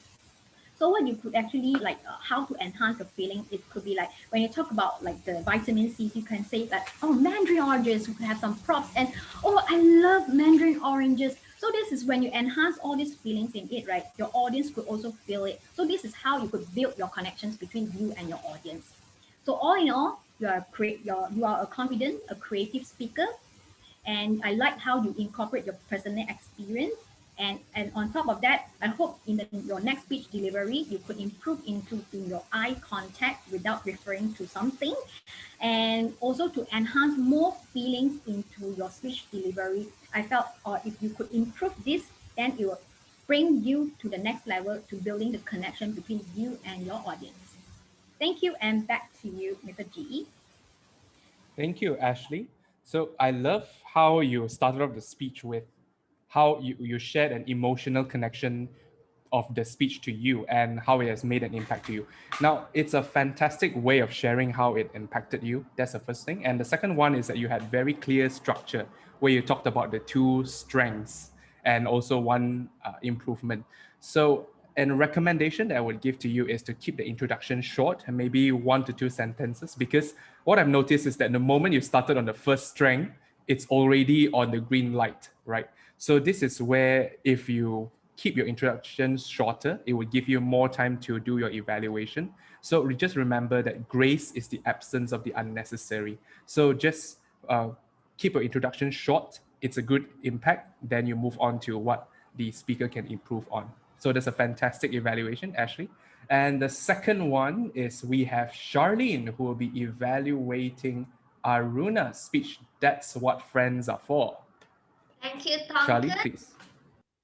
S19: So what you could actually like how to enhance your feeling, it could be like when you talk about like the vitamin C, you can say that, oh, Mandarin oranges, you could have some props, and oh, I love Mandarin oranges. So this is when you enhance all these feelings in it, right? Your audience could also feel it. So this is how you could build your connections between you and your audience. So all in all, you are a confident, a creative speaker, and I like how you incorporate your personal experience. And on top of that, I hope your next speech delivery, you could improve in your eye contact without referring to something, and also to enhance more feelings into your speech delivery. I felt if you could improve this, then it will bring you to the next level to building the connection between you and your audience. Thank you, and back to you, Mr. G.
S13: Thank you, Ashley. So I love how you started off the speech with how you shared an emotional connection of the speech to you and how it has made an impact to you. Now, it's a fantastic way of sharing how it impacted you. That's the first thing. And the second one is that you had very clear structure where you talked about the two strengths and also one improvement. So, and a recommendation that I would give to you is to keep the introduction short and maybe 1 to 2 sentences, because what I've noticed is that the moment you started on the first strength, it's already on the green light, right? So this is where if you keep your introductions shorter, it will give you more time to do your evaluation. So just remember that grace is the absence of the unnecessary. So just keep your introduction short. It's a good impact. Then you move on to what the speaker can improve on. So that's a fantastic evaluation, Ashley. And the second one is we have Charlene, who will be evaluating Aruna's speech. That's what friends are for.
S21: Thank you,
S13: Charlene,
S21: Duncan.
S13: please.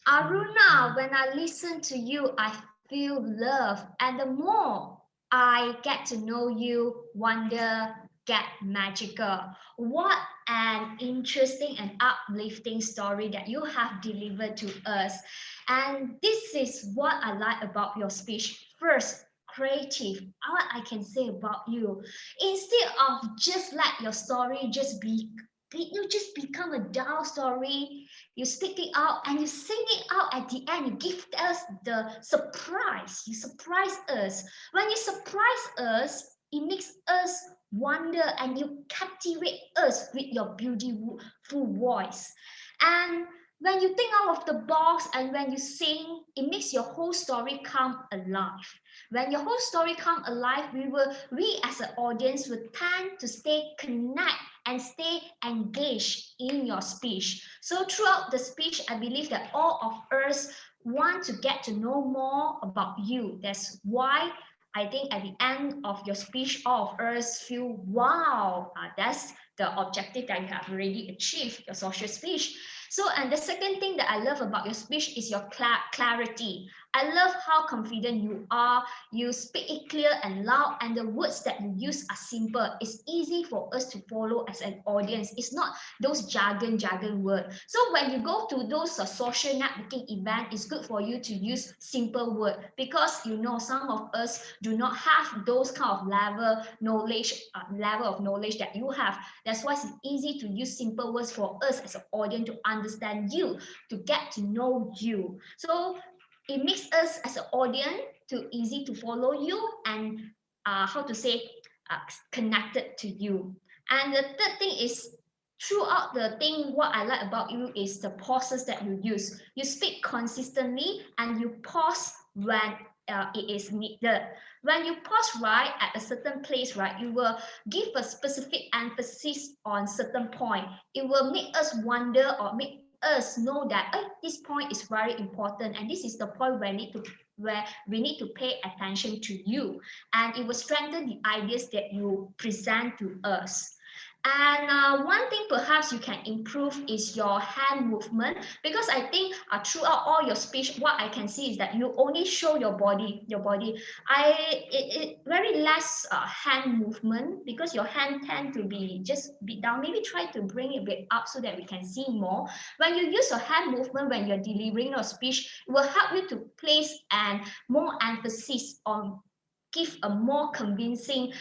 S21: Aruna, when I listen to you, I feel love. And the more I get to know you, wonder, get magical. What an interesting and uplifting story that you have delivered to us. And this is what I like about your speech. First, creative. What I can say about you. Instead of just let your story just be you just become a dull story, you speak it out and you sing it out at the end. You give us the surprise. You surprise us. When you surprise us, it makes us wonder and you captivate us with your beautiful voice. And when you think out of the box and when you sing, it makes your whole story come alive. When your whole story come alive, we as an audience will tend to stay connect and stay engaged in your speech. So throughout the speech, I believe that all of us want to get to know more about you. That's why I think at the end of your speech, all of us feel, wow, that's the objective that you have already achieved, your social speech. So, and the second thing that I love about your speech is your clarity. I love how confident you are. You speak it clear and loud, and the words that you use are simple. It's easy for us to follow as an audience. It's not those jargon words. So when you go to those social networking event, it's good for you to use simple word because you know some of us do not have those kind of level of knowledge that you have. That's why it's easy to use simple words for us as an audience to understand you, to get to know you. So it makes us as an audience too easy to follow you and connected to you. And the third thing is throughout the thing, what I like about you is the pauses that you use. You speak consistently and you pause when it is needed. When you pause right at a certain place, right, you will give a specific emphasis on certain point. It will make us wonder or make us know that this point is very important and this is the point where we need to pay attention to you, and it will strengthen the ideas that you present to us. And one thing perhaps you can improve is your hand movement, because I think throughout all your speech, what I can see is that you only show your body. It very less hand movement, because your hand tend to be just be down. Maybe try to bring it a bit up so that we can see more. When you use your hand movement when you're delivering your speech, it will help you to place and more emphasis on give a more convincing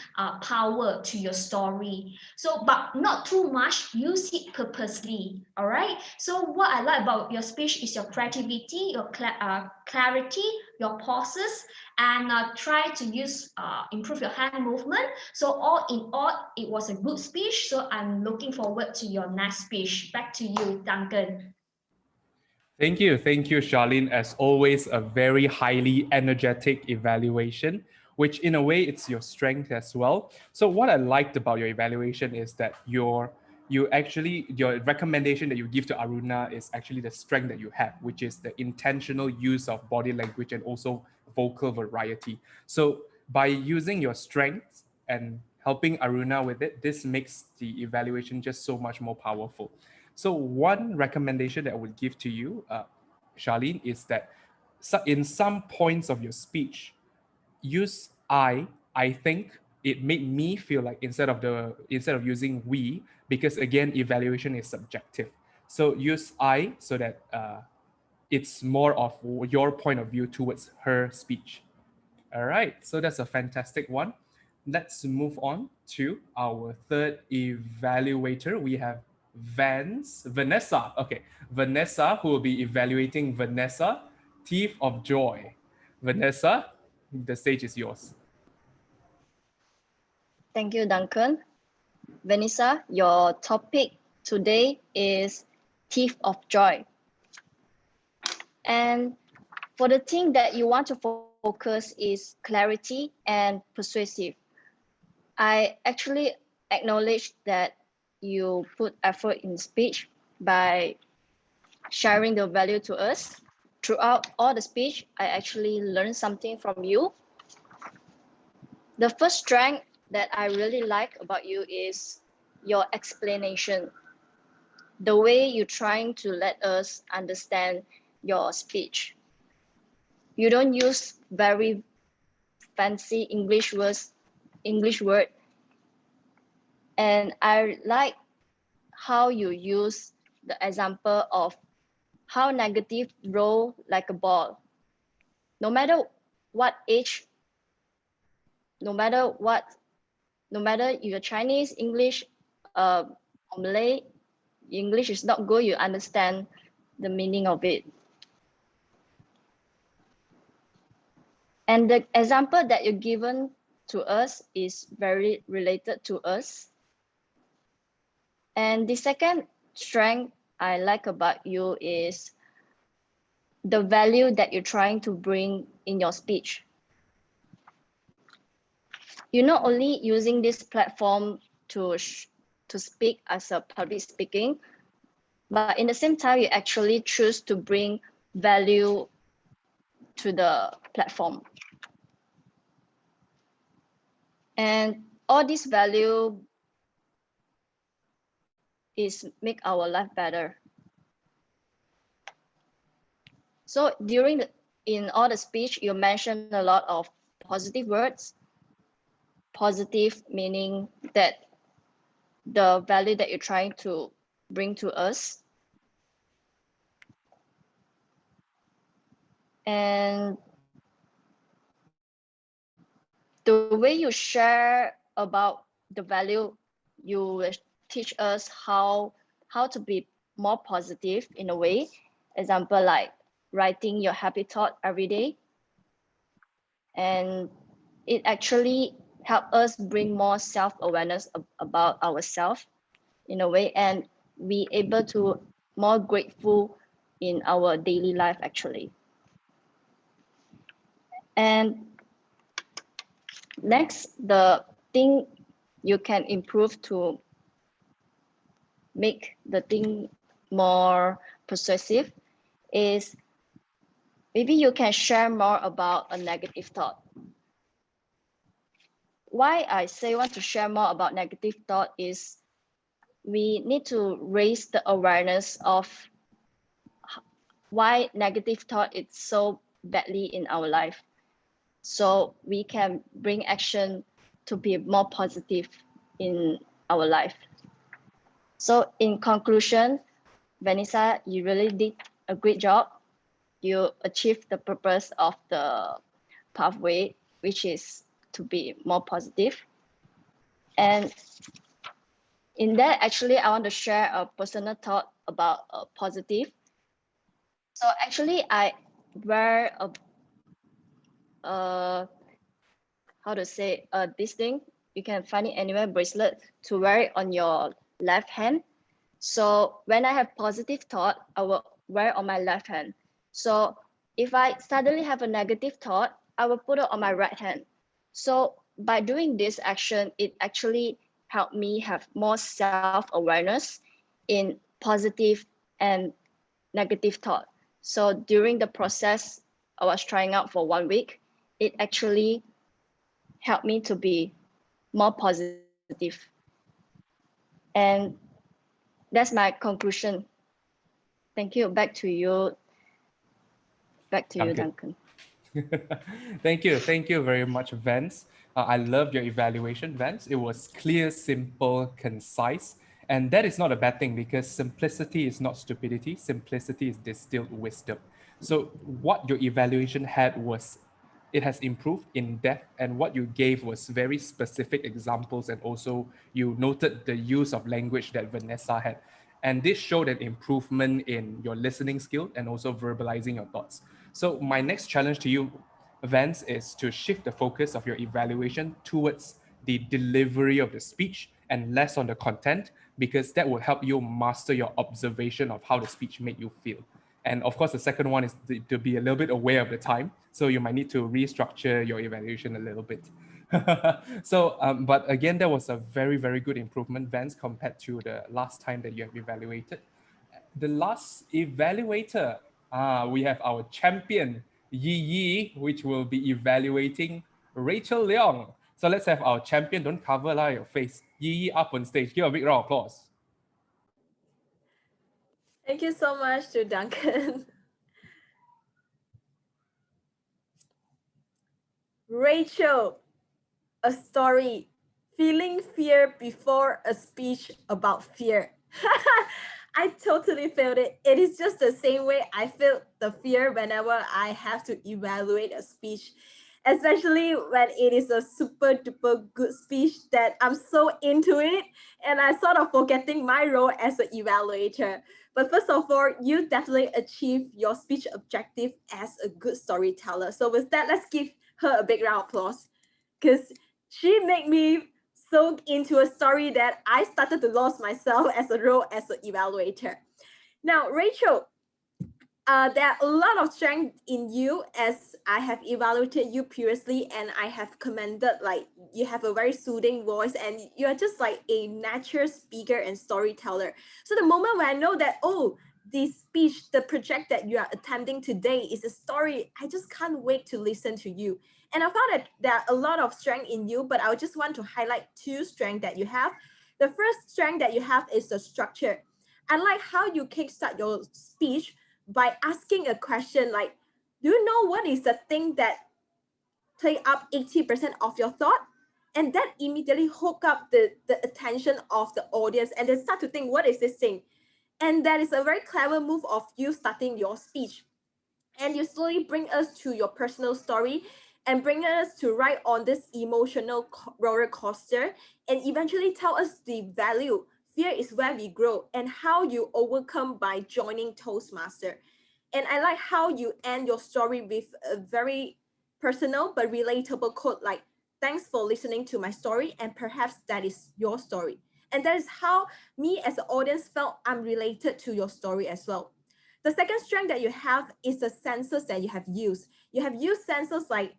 S21: power to your story. So, but not too much, use it purposely, all right? So what I like about your speech is your creativity, your clarity, your pauses, and try to improve your hand movement. So all in all, it was a good speech. So I'm looking forward to your next speech. Back to you, Duncan.
S13: Thank you, Charlene. As always, a very highly energetic evaluation, which in a way it's your strength as well. So what I liked about your evaluation is that your recommendation that you give to Aruna is actually the strength that you have, which is the intentional use of body language and also vocal variety. So by using your strengths and helping Aruna with it, this makes the evaluation just so much more powerful. So one recommendation that I would give to you, Charlene, is that in some points of your speech, use I think. It made me feel like instead of using we, because again, evaluation is subjective. So use I so that it's more of your point of view towards her speech. All right, so that's a fantastic one. Let's move on to our third evaluator. We have Vanessa. Okay, Vanessa, who will be evaluating Vanessa, Thief of Joy. Vanessa, the stage is yours.
S15: Thank you, Duncan. Vanessa, your topic today is Thief of Joy. And for the thing that you want to focus is clarity and persuasive. I actually acknowledge that you put effort in speech by sharing the value to us. throughout all the speech, I actually learned something from you. The first strength that I really like about you is your explanation. The way you're trying to let us understand your speech. You don't use very fancy English word. And I like how you use the example of how negative roll like a ball. No matter what age, no matter you're Chinese, English, or Malay, English is not good, you understand the meaning of it. And the example that you're given to us is very related to us. And the second strength I like about you is the value that you're trying to bring in your speech. You're not only using this platform to speak as a public speaking, but in the same time, you actually choose to bring value to the platform. And all this value is make our life better. So in all the speech, you mentioned a lot of positive words. Positive meaning that the value that you're trying to bring to us. And the way you share about the value, you will teach us how to be more positive in a way. Example, like writing your happy thought every day. And it actually help us bring more self-awareness about ourselves in a way, and be able to more grateful in our daily life actually. And next, the thing you can improve to make the thing more persuasive is maybe you can share more about a negative thought. Why I say want to share more about negative thought is we need to raise the awareness of why negative thought is so badly in our life, so we can bring action to be more positive in our life. So in conclusion, Vanessa, you really did a great job. You achieved the purpose of the pathway, which is to be more positive. And in that, actually, I want to share a personal thought about positive. So actually, I wear how to say, this thing, you can find it anywhere, bracelet, to wear it on your left hand. So when I have positive thought, I will wear it on my left hand. So if I suddenly have a negative thought, I will put it on my right hand. So by doing this action, it actually helped me have more self-awareness in positive and negative thought. So during the process I was trying out for 1 week, it actually helped me to be more positive. And that's my conclusion. Thank you. Back to you. Back to you, Duncan.
S13: Thank you very much, Vance. I loved your evaluation, Vance. It was clear, simple, concise, and that is not a bad thing because simplicity is not stupidity. Simplicity is distilled wisdom. So what your evaluation had was, it has improved in depth, and what you gave was very specific examples, and also you noted the use of language that Vanessa had. And this showed an improvement in your listening skill and also verbalizing your thoughts. So my next challenge to you, Vance, is to shift the focus of your evaluation towards the delivery of the speech and less on the content, because that will help you master your observation of how the speech made you feel. And of course, the second one is to be a little bit aware of the time. So you might need to restructure your evaluation a little bit. But again, that was a very, very good improvement, Vance, compared to the last time that you have evaluated. The last evaluator, We have our champion, Yi Yi, which will be evaluating Rachel Leong. So let's have our champion, don't cover your face, Yi Yi up on stage. Give a big round of applause.
S16: Thank you so much to Duncan. Rachel, a story. Feeling fear before a speech about fear. I totally felt it. It is just the same way I feel the fear whenever I have to evaluate a speech, especially when it is a super duper good speech that I'm so into it and I sort of forgetting my role as an evaluator. But first of all, you definitely achieved your speech objective as a good storyteller. So with that, let's give her a big round of applause because she made me so into a story that I started to lose myself as a role as an evaluator. Now, Rachel, there are a lot of strength in you as I have evaluated you previously and I have commended like you have a very soothing voice and you're just like a natural speaker and storyteller. So the moment when I know that, oh, the speech, the project that you are attending today is a story, I just can't wait to listen to you. And I found that there are a lot of strength in you, but I just want to highlight two strengths that you have. The first strength that you have is the structure. I like how you kickstart your speech by asking a question like, do you know what is the thing that take up 80% of your thought? And that immediately hook up the attention of the audience and they start to think, what is this thing? And that is a very clever move of you starting your speech. And you slowly bring us to your personal story and bring us to ride on this emotional roller coaster and eventually tell us the value. Fear is where we grow and how you overcome by joining Toastmaster. And I like how you end your story with a very personal but relatable quote like, thanks for listening to my story and perhaps that is your story. And that is how me as an audience felt I'm related to your story as well. The second strength that you have is the senses that you have used. You have used senses like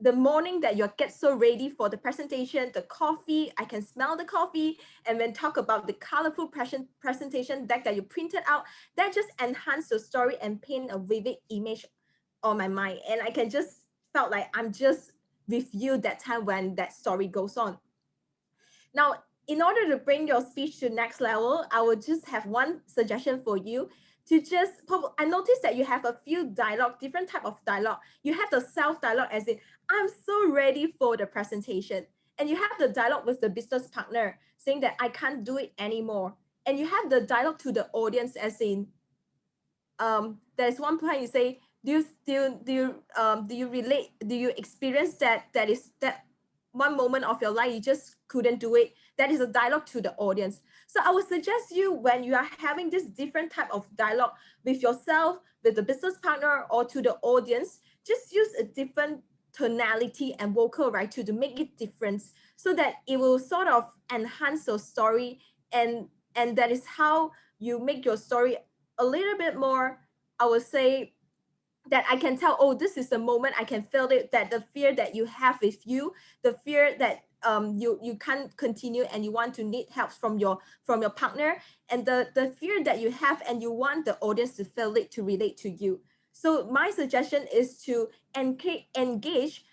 S16: the morning that you get so ready for the presentation, the coffee, I can smell the coffee, and then talk about the colorful presentation deck that you printed out, that just enhance the story and paint a vivid image on my mind. And I can just felt like I'm just with you that time when that story goes on. Now, in order to bring your speech to next level, I will just have one suggestion for you to just, I noticed that you have a few dialogue, different type of dialogue. You have the self-dialogue as in, I'm so ready for the presentation. And you have the dialogue with the business partner saying that I can't do it anymore. And you have the dialogue to the audience as in, there's one point you say, do you relate, do you experience that one moment of your life you just couldn't do it? That is a dialogue to the audience. So I would suggest you, when you are having this different type of dialogue with yourself, with the business partner, or to the audience, just use a different tonality and vocal variety to make it different so that it will sort of enhance your story, and that is how you make your story a little bit more, I would say, that I can tell, oh, this is the moment I can feel it, that the fear that you have with you, the fear that you can't continue and you want to need help from your partner, and the fear that you have and you want the audience to feel it, to relate to you. So my suggestion is to engage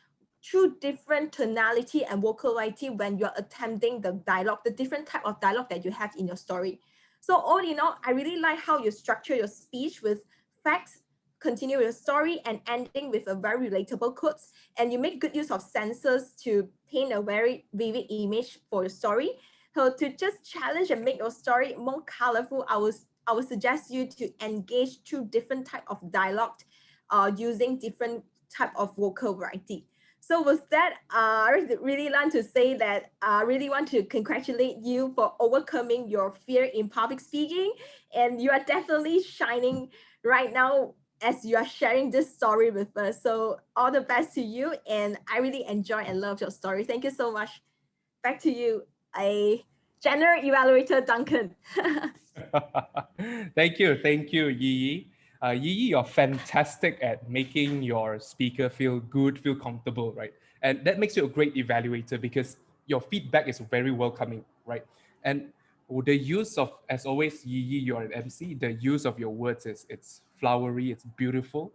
S16: through different tonality and vocality when you're attempting the dialogue, the different type of dialogue that you have in your story. So all in all, I really like how you structure your speech with facts, continue your story, and ending with a very relatable quotes. And you make good use of senses to paint a very vivid image for your story. So to just challenge and make your story more colorful, I would suggest you to engage through different type of dialogue, using different type of vocal variety. So with that, I really want to say that I really want to congratulate you for overcoming your fear in public speaking. And you are definitely shining right now as you are sharing this story with us. So all the best to you. And I really enjoy and love your story. Thank you so much. Back to you, a general evaluator, Duncan.
S13: Thank you, Yi Yi. Yi Yi, you're fantastic at making your speaker feel good, feel comfortable, right? And that makes you a great evaluator because your feedback is very welcoming, right? And the use of, as always, Yi Yi, you're an MC, the use of your words it's flowery, it's beautiful.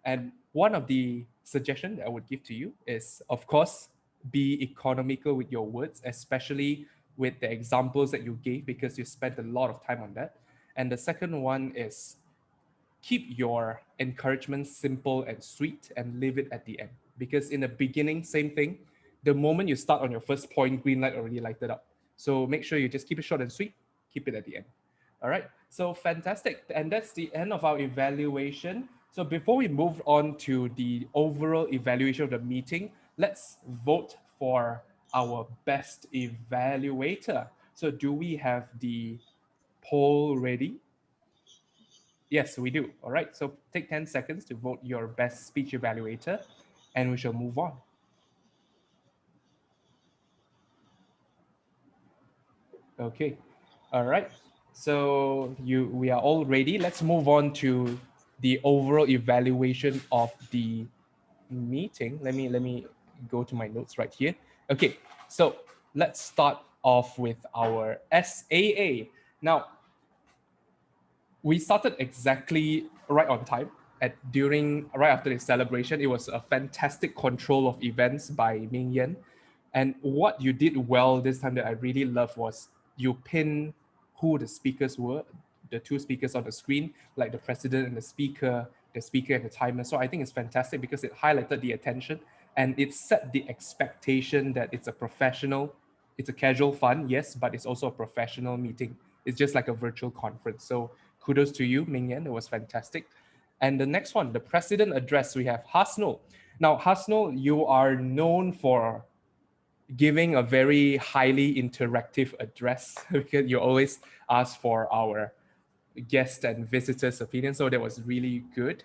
S13: And one of the suggestions that I would give to you is, of course, be economical with your words, especially with the examples that you gave, because you spent a lot of time on that. And the second one is keep your encouragement simple and sweet and leave it at the end. Because in the beginning, same thing. The moment you start on your first point, green light already lighted up. So make sure you just keep it short and sweet, keep it at the end. All right, so fantastic. And that's the end of our evaluation. So before we move on to the overall evaluation of the meeting, let's vote for our best evaluator. So do we have the poll ready? Yes, we do. All right, so take 10 seconds to vote your best speech evaluator and we shall move on. Okay, all right. So we are all ready. Let's move on to the overall evaluation of the meeting. Let me go to my notes right here. Okay, so let's start off with our SAA. Now, we started exactly right on time right after the celebration. It was a fantastic control of events by Ming Yen. And what you did well this time that I really loved was you pinned who the speakers were, the two speakers on the screen, like the president and the speaker and the timer. So I think it's fantastic because it highlighted the attention and it set the expectation that it's a professional, it's a casual fun, yes, but it's also a professional meeting. It's just like a virtual conference. So kudos to you, Ming Yan. It was fantastic. And the next one, the president address, we have Hasnul. Now, Hasnul, you are known for giving a very highly interactive address because you always ask for our guest and visitors' opinion. So that was really good.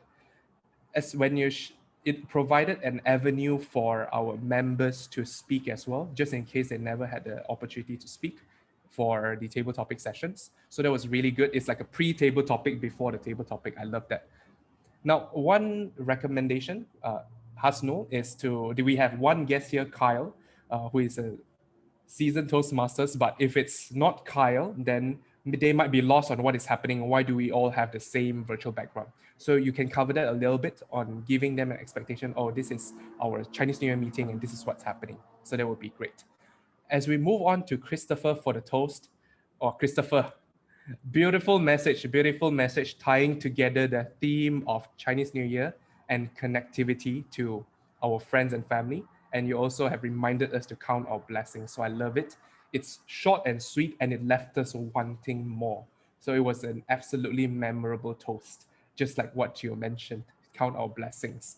S13: As when it provided an avenue for our members to speak as well, just in case they never had the opportunity to speak for the table topic sessions. So that was really good. It's like a pre-table topic before the table topic. I love that. Now, one recommendation, Hasnul, is do we have one guest here, Kyle, who is a seasoned Toastmasters, but if it's not Kyle, then they might be lost on what is happening. Why do we all have the same virtual background? So you can cover that a little bit on giving them an expectation. Oh, this is our Chinese New Year meeting and this is what's happening. So that would be great. As we move on to Christopher for the toast, or Christopher, beautiful message tying together the theme of Chinese New Year and connectivity to our friends and family. And you also have reminded us to count our blessings. So I love it. It's short and sweet and it left us wanting more. So it was an absolutely memorable toast, just like what you mentioned, count our blessings.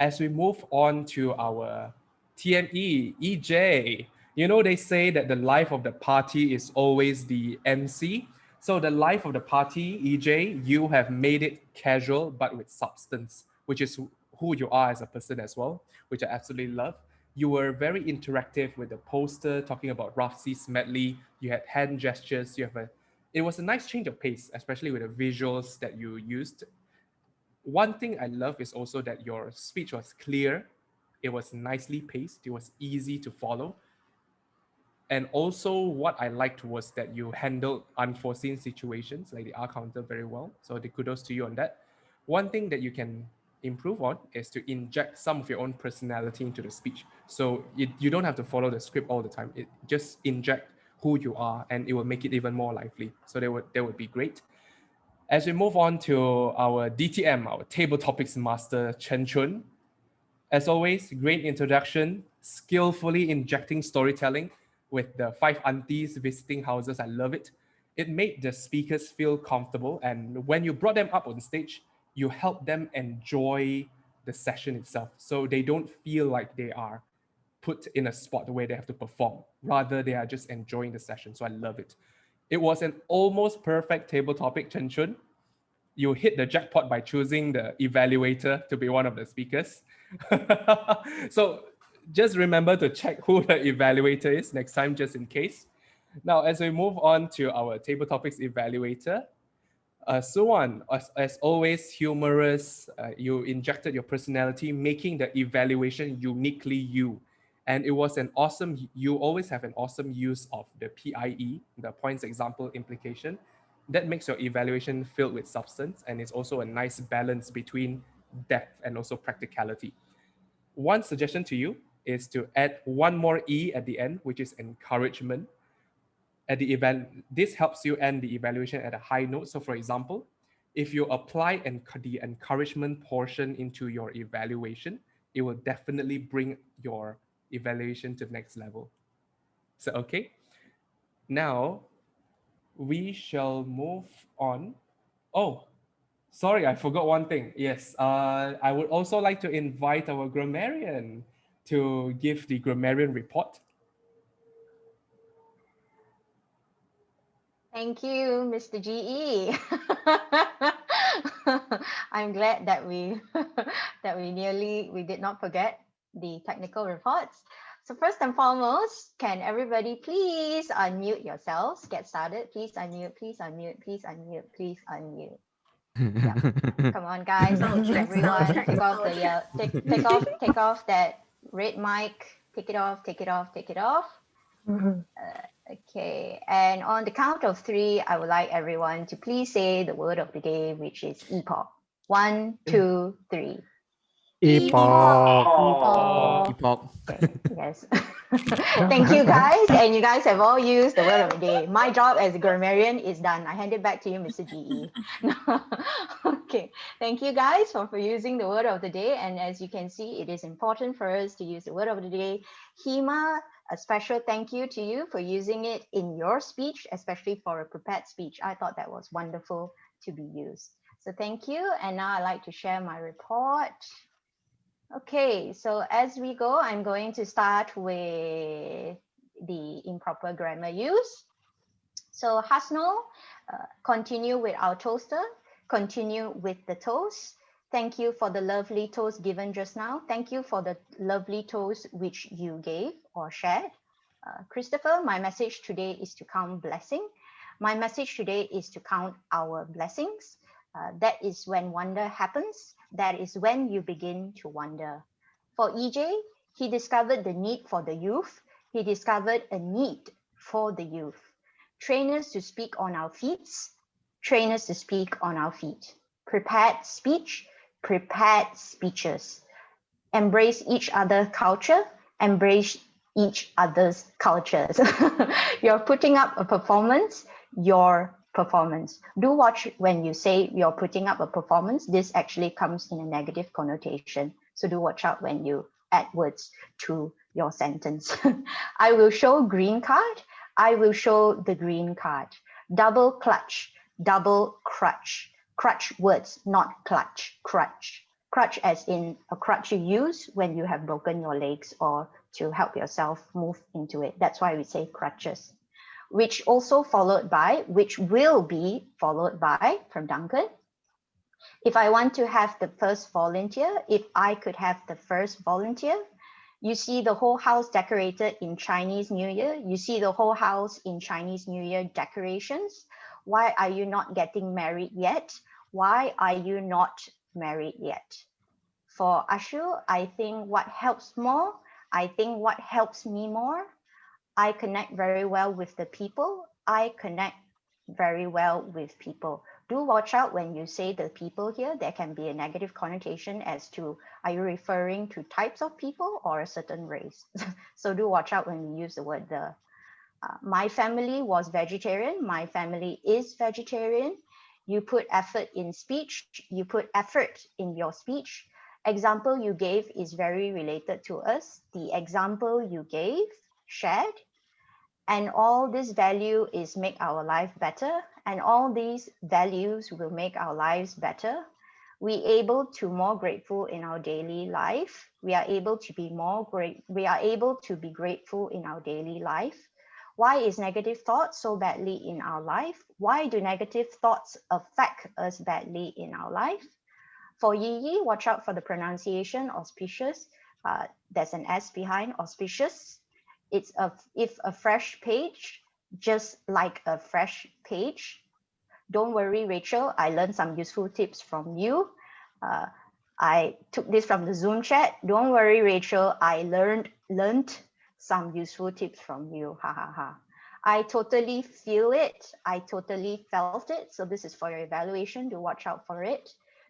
S13: As we move on to our TME, EJ, you know, they say that the life of the party is always the MC. So the life of the party, EJ, you have made it casual, but with substance, which is who you are as a person as well, which I absolutely love. You were very interactive with the poster, talking about Rafsi's medley. You had hand gestures. It was a nice change of pace, especially with the visuals that you used. One thing I love is also that your speech was clear, it was nicely paced, it was easy to follow. And also what I liked was that you handled unforeseen situations like the R counter very well. So the kudos to you on that. One thing that you can improve on is to inject some of your own personality into the speech. So you don't have to follow the script all the time. It just inject who you are and it will make it even more lively. So that would be great. As we move on to our DTM, our Table Topics Master, Chen Chun, as always, great introduction, skillfully injecting storytelling with the five aunties visiting houses. I love it. It made the speakers feel comfortable. And when you brought them up on stage, you helped them enjoy the session itself. So they don't feel like they are put in a spot where they have to perform. Rather, they are just enjoying the session. So I love it. It was an almost perfect table topic, Chen Chun. You hit the jackpot by choosing the evaluator to be one of the speakers. So just remember to check who the evaluator is next time, just in case. Now, as we move on to our table topics evaluator, Suwan, as always, humorous. You injected your personality, making the evaluation uniquely you. And it was you always have an awesome use of the PIE, the points, example, implication. That makes your evaluation filled with substance, and it's also a nice balance between depth and also practicality. One suggestion to you is to add one more E at the end, which is encouragement. At the event, this helps you end the evaluation at a high note. So for example, if you apply the encouragement portion into your evaluation, it will definitely bring your evaluation to the next level. So, okay. Now, we shall move on. Oh, sorry, I forgot one thing. Yes, I would also like to invite our grammarian to give the grammarian report.
S8: Thank you, Mr. GE. I'm glad that we we did not forget the technical reports. So first and foremost, can everybody please unmute yourselves? Get started. Please unmute, please unmute, please unmute, please unmute. Yeah. Come on, guys. Everyone, take off the take off that red mic. Take it off, take it off, take it off. Okay, and on the count of 3, I would like everyone to please say the word of the day, which is epoch. 1, 2, 3.
S18: Epoch.
S8: Epoch. Yes. Thank you, guys. And you guys have all used the word of the day. My job as a grammarian is done. I hand it back to you, Mr. GE. Okay. Thank you, guys, for using the word of the day. And as you can see, it is important for us to use the word of the day. Hema, a special thank you to you for using it in your speech, especially for a prepared speech. I thought that was wonderful to be used. So thank you. And now I'd like to share my report. Okay, so as we go, I'm going to start with the improper grammar use. So Hasno, continue with our toaster, continue with the toast. Thank you for the lovely toast given just now. Thank you for the lovely toast which you gave or shared. Christopher, my message today is to count blessing. My message today is to count our blessings. That is when wonder happens. That is when you begin to wonder. For EJ, he discovered the need for the youth. He discovered a need for the youth. Trainers to speak on our feet. Trainers to speak on our feet. Prepared speech. Prepared speeches. Embrace each other's culture. Embrace each other's cultures. You're putting up a performance. Your performance. Do watch when you say you're putting up a performance. This actually comes in a negative connotation. So do watch out when you add words to your sentence. I will show green card. I will show the green card. Double clutch, double crutch. Crutch words, not clutch, crutch. Crutch as in a crutch you use when you have broken your legs or to help yourself move into it. That's why we say crutches. Which also followed by, which will be followed by, from Duncan. If I want to have the first volunteer, if I could have the first volunteer, you see the whole house decorated in Chinese New Year. You see the whole house in Chinese New Year decorations. Why are you not getting married yet? Why are you not married yet? For Ashu, I think what helps more, I think what helps me more, I connect very well with the people. I connect very well with people. Do watch out when you say the people here. There can be a negative connotation as to, are you referring to types of people or a certain race? So do watch out when you use the word the. My family was vegetarian. My family is vegetarian. You put effort in speech. You put effort in your speech. Example you gave is very related to us. The example you gave, shared, and all this value is make our life better, and all these values will make our lives better. We able to more grateful in our daily life. We are able to be we are able to be grateful in our daily life. Why is negative thoughts so badly in our life? Why do negative thoughts affect us badly in our life? For Yi, watch out for the pronunciation, auspicious. There's an S behind auspicious. It's if a fresh page, just like a fresh page. Don't worry, Rachel, I learned some useful tips from you. I took this from the Zoom chat. Don't worry, Rachel, I learned some useful tips from you. Ha ha ha. I totally feel it. I totally felt it. So this is for your evaluation. Do watch out for it.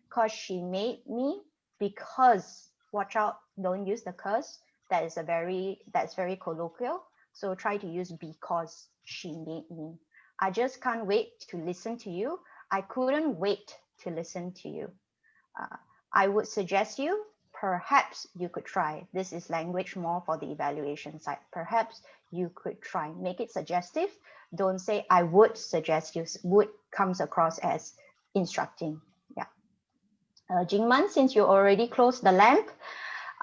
S8: Because she made me. Because watch out. Don't use the cause. That's very colloquial. So try to use because she made me. I just can't wait to listen to you. I couldn't wait to listen to you. I would suggest you, perhaps you could try. This is language more for the evaluation side. Perhaps you could try. Make it suggestive. Don't say, I would suggest you. Would comes across as instructing. Yeah. Jingman, since you already closed the lamp,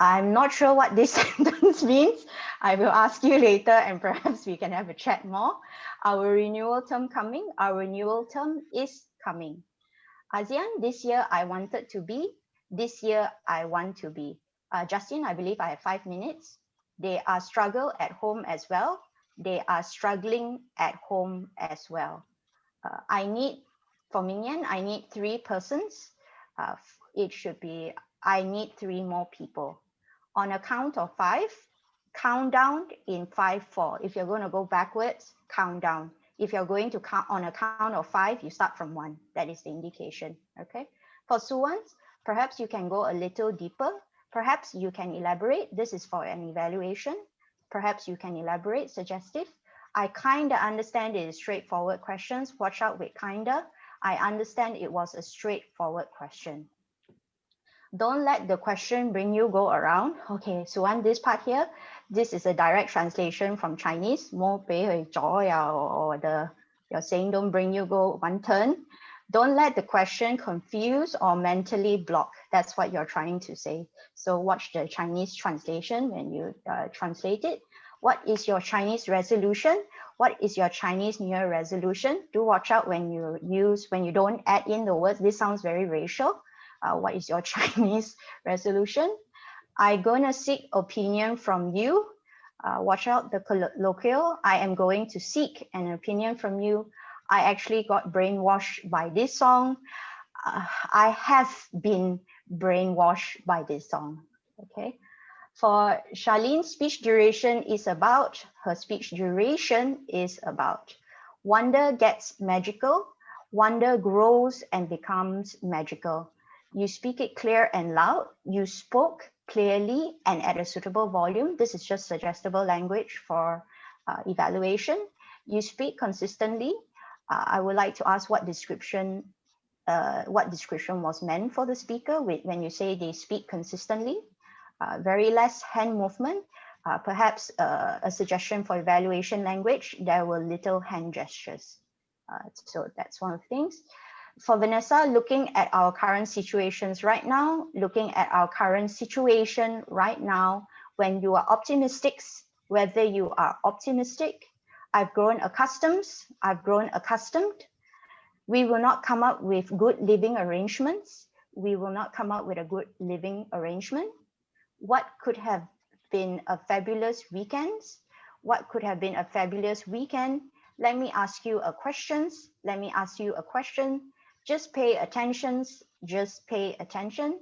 S8: I'm not sure what this sentence means. I will ask you later and perhaps we can have a chat more. Our renewal term coming. Our renewal term is coming. ASEAN, this year I wanted to be. This year I want to be. Justin, I believe I have 5 minutes. They are struggle at home as well. They are struggling at home as well. For Minion, I need 3 persons. It should be, I need 3 more people. On a count of 5, count down in 5, 4. If you're going to go backwards, count down. If you're going to count on a count of 5, you start from 1. That is the indication. Okay. For Suwans, perhaps you can go a little deeper. Perhaps you can elaborate. This is for an evaluation. Perhaps you can elaborate, suggestive. I kind of understand it is straightforward questions. Watch out with kinda. I understand it was a straightforward question. Don't let the question bring you go around. Okay, so on this part here, this is a direct translation from Chinese. Mo bei hui zhao ya, or you're saying don't bring you go one turn. Don't let the question confuse or mentally block. That's what you're trying to say. So watch the Chinese translation when you translate it. What is your Chinese resolution? What is your Chinese New Year resolution? Do watch out when you don't add in the words. This sounds very racial. What is your Chinese resolution? I'm going to seek opinion from you. Watch out the colloquial. I am going to seek an opinion from you. I actually got brainwashed by this song. I have been brainwashed by this song. Okay. For Charlene's speech duration is about, her speech duration is about. Wonder gets magical. Wonder grows and becomes magical. You speak it clear and loud. You spoke clearly and at a suitable volume. This is just suggestible language for evaluation. You speak consistently. I would like to ask what description was meant for the speaker when you say they speak consistently. Very less hand movement. Perhaps a suggestion for evaluation language, there were little hand gestures. So that's one of the things. For Vanessa, looking at our current situations right now, when you are optimistic, whether you are optimistic, I've grown accustomed. We will not come up with good living arrangements. We will not come up with a good living arrangement. What could have been a fabulous weekend? What could have been a fabulous weekend? Let me ask you a question. Just pay attention. Just pay attention.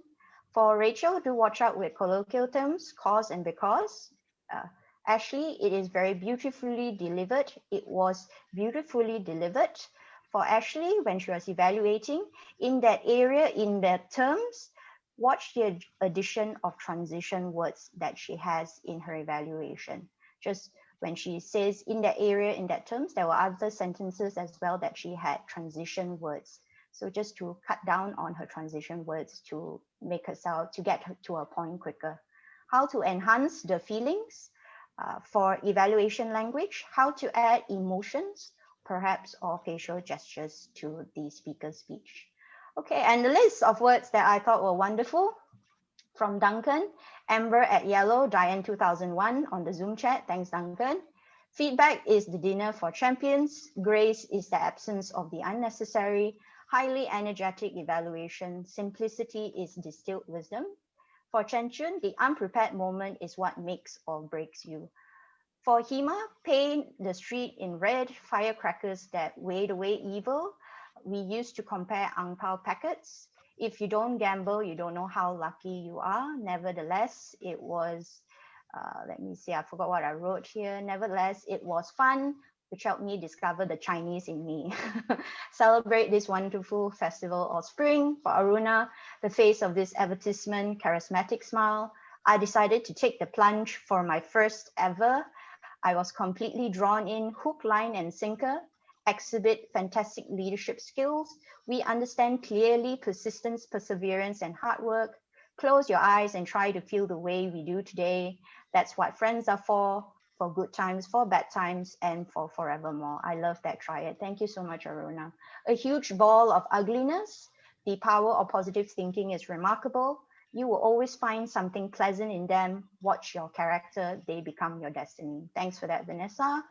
S8: For Rachel, do watch out with colloquial terms, cause and because. Ashley, it is very beautifully delivered. It was beautifully delivered. For Ashley, when she was evaluating in that area, in that terms, watch the addition of transition words that she has in her evaluation. Just when she says in that area, in that terms, there were other sentences as well that she had transition words. So just to cut down on her transition words to make herself, to get her to a point quicker. How to enhance the feelings for evaluation language, how to add emotions, perhaps, or facial gestures to the speaker's speech. Okay, and the list of words that I thought were wonderful from Duncan, Amber at Yellow, Diane 2001 on the Zoom chat. Thanks, Duncan. Feedback is the dinner for champions. Grace is the absence of the unnecessary. Highly energetic evaluation. Simplicity is distilled wisdom. For Chen Chun, the unprepared moment is what makes or breaks you. For Hema, paint the street in red, firecrackers that wade away evil. We used to compare ang pao packets. If you don't gamble, you don't know how lucky you are. Nevertheless, it was, let me see, I forgot what I wrote here. Nevertheless, it was fun. which helped me discover the Chinese in me. Celebrate this wonderful festival of spring. For Aruna, the face of this advertisement, charismatic smile, I decided to take the plunge for my first ever. I was completely drawn in, hook, line, and sinker. Exhibit fantastic leadership skills. We understand clearly persistence, perseverance, and hard work. Close your eyes and try to feel the way we do today. That's what friends are for good times, for bad times, and for forevermore. I love that triad. Thank you so much, Aruna. A huge ball of ugliness. The power of positive thinking is remarkable. You will always find something pleasant in them. Watch your character. They become your destiny. Thanks for that, Vanessa.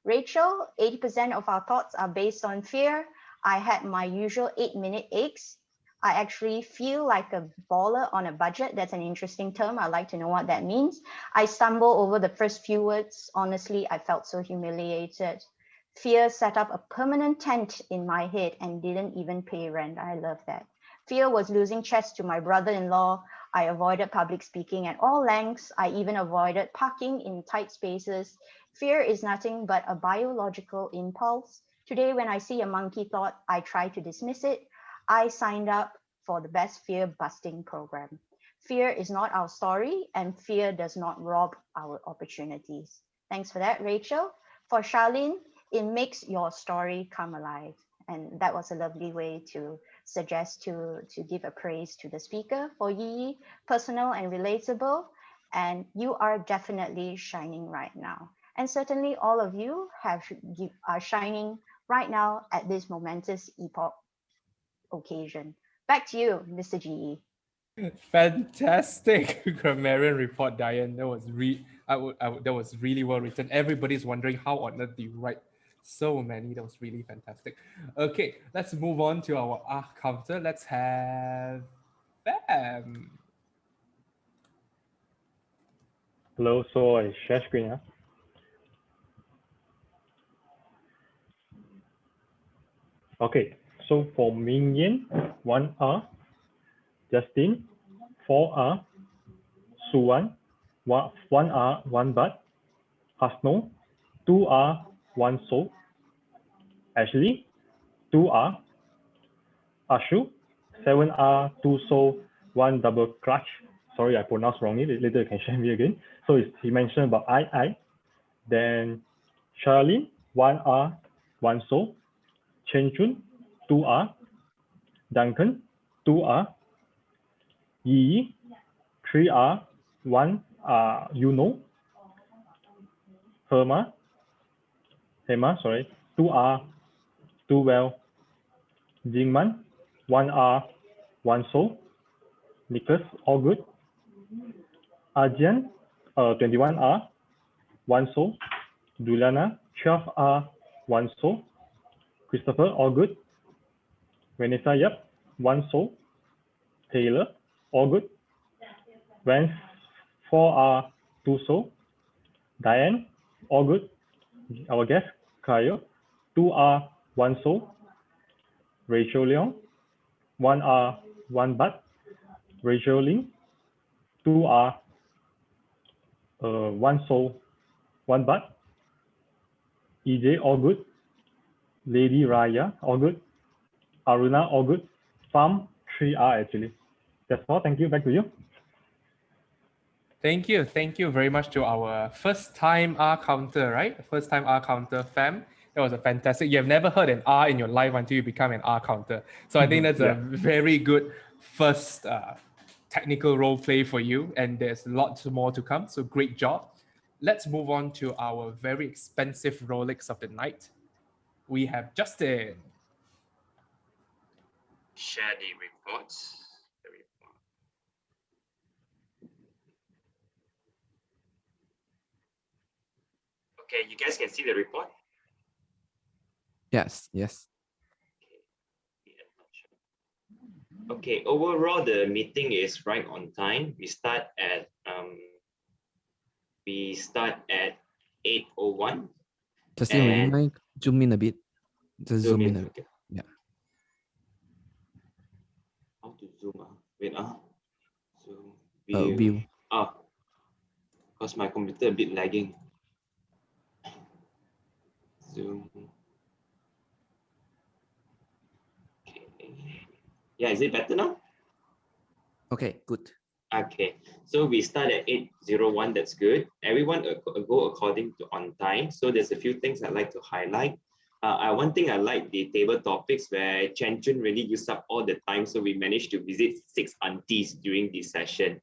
S8: Rachel, 80% of our thoughts are based on fear. I had my usual 8-minute aches. I actually feel like a baller on a budget. That's an interesting term. I'd like to know what that means. I stumble over the first few words. Honestly, I felt so humiliated. Fear set up a permanent tent in my head and didn't even pay rent. I love that. Fear was losing chess to my brother-in-law. I avoided public speaking at all lengths. I even avoided parking in tight spaces. Fear is nothing but a biological impulse. Today, when I see a monkey thought, I try to dismiss it. I signed up for the best fear busting program. Fear is not our story, and fear does not rob our opportunities. Thanks for that, Rachel. For Charlene, it makes your story come alive. And that was a lovely way to suggest to give a praise to the speaker. For Yi, personal and relatable, and you are definitely shining right now. And certainly all of you are shining right now at this momentous epoch occasion. Back to you, Mr. GE.
S13: Fantastic grammarian report, Diane. That was that was really well written. Everybody's wondering how on earth do you write so many. That was really fantastic. Okay, let's move on to our counter. Let's have Bam.
S5: Hello, so I share screen. Okay, so for Ming Yen, 1R, Justin, 4R, Suwan, 1R, 1 But, Hasno, 2R, 1 So, Ashley, 2R, Ashu, 7R, 2 So, 1 Double Clutch. Sorry, I pronounced wrongly. Later you can share me again. So he mentioned about I. Then Charlene, 1R, 1 So, Chen Chun, 2R, Duncan, 2R, Yi, 3R, 1 you know, Hema, 2R, 2 well, Jingman, 1R, 1 so, Nicholas, all good, Arjan, 21R, 1 so, Juliana, 12R, 1 so, Christopher, all good, Vanessa, yep, 1 so, Taylor, all good, Vance, 4R, 2 so, Diane, all good, our guest, Kyle, 2R, 1 so, Rachel Leong, 1R, 1 but, Rachel Ling, 2R, 1 so, 1 but, EJ, all good, Lady Raya, all good, Aruna, all good, Farm, 3R actually. That's all, thank you, back to you.
S13: Thank you very much to our first time R counter, right? First time R counter fam. That was a fantastic. You have never heard an R in your life until you become an R counter. So I think that's a very good first technical role play for you, and there's lots more to come. So great job. Let's move on to our very expensive Rolex of the night. We have Justin.
S11: Share the reports. Okay, you guys can see the report?
S18: Yes.
S11: Okay, overall the meeting is right on time. We start at 8:01.
S18: Justin, would you mind zoom in a bit? Just zoom in a bit.
S11: Okay.
S18: Yeah.
S11: How to zoom? Wait, zoom
S18: View.
S11: Because my computer a bit lagging. Zoom. Okay. Yeah, is it better now?
S18: Okay, good.
S11: Okay, so we start at 8:01. That's good. Everyone go according to on time. So there's a few things I'd like to highlight. One thing I like the table topics where Chen Chun really used up all the time. So we managed to visit 6 aunties during this session.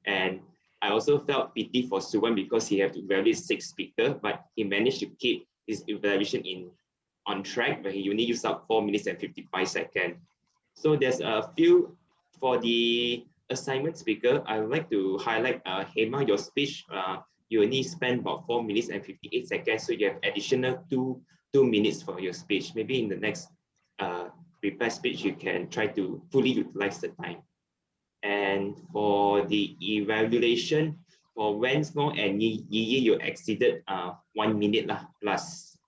S11: And I also felt pity for Suwan because he had to evaluate 6 speakers, but he managed to keep his evaluation on track, where he only used up 4 minutes and 55 seconds. So there's a few for the assignment speaker. I would like to highlight Hema, your speech, you only spent about 4 minutes and 58 seconds. So you have additional two minutes for your speech. Maybe in the next prepared speech, you can try to fully utilize the time. And for the evaluation, for Wensmo and Yi, you exceeded 1 minute plus.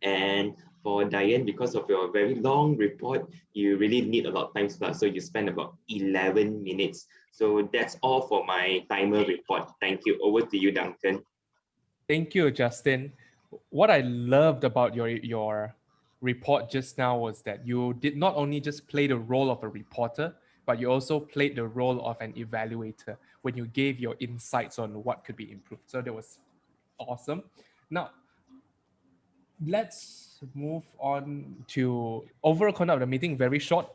S11: And for Diane, because of your very long report, you really need a lot of time slot. So you spend about 11 minutes. So that's all for my timer report. Thank you. Over to you, Duncan.
S13: Thank you, Justin. What I loved about your report just now was that you did not only just play the role of a reporter, but you also played the role of an evaluator when you gave your insights on what could be improved. So that was awesome. Now, let's move on to overall conduct of the meeting. Very short.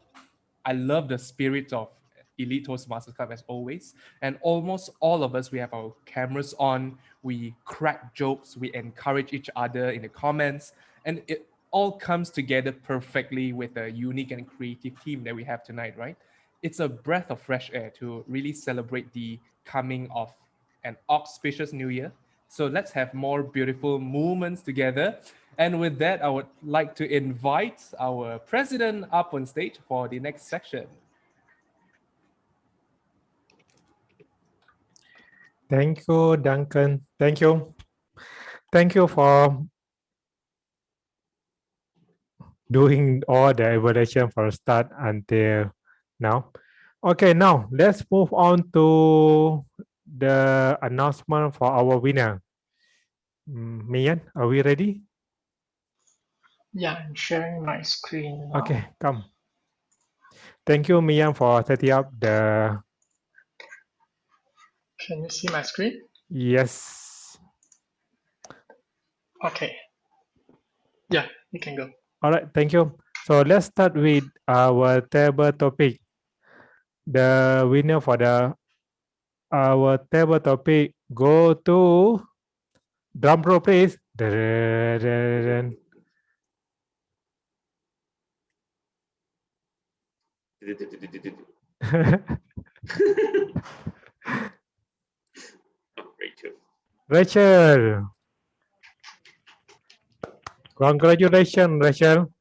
S13: I love the spirit of Elite Toastmasters Club as always. And almost all of us, we have our cameras on, we crack jokes, we encourage each other in the comments, and it all comes together perfectly with the unique and creative team that we have tonight, right? It's a breath of fresh air to really celebrate the coming of an auspicious new year. So let's have more beautiful moments together. And with that, I would like to invite our president up on stage for the next section.
S6: Thank you, Duncan. Thank you. Thank you for doing all the evaluation from start until now. Okay, now let's move on to the announcement for our winner. Mian, are we ready?
S2: Yeah, I'm sharing my screen now.
S6: Okay, come. Thank you, Mian, for setting up the...
S2: Can you see my screen?
S6: Yes.
S2: Okay. Yeah, you can go.
S6: All right, thank you. So let's start with our table topic. The winner for our table topic go to drum roll, please. Rachel. Congratulations, Rachel.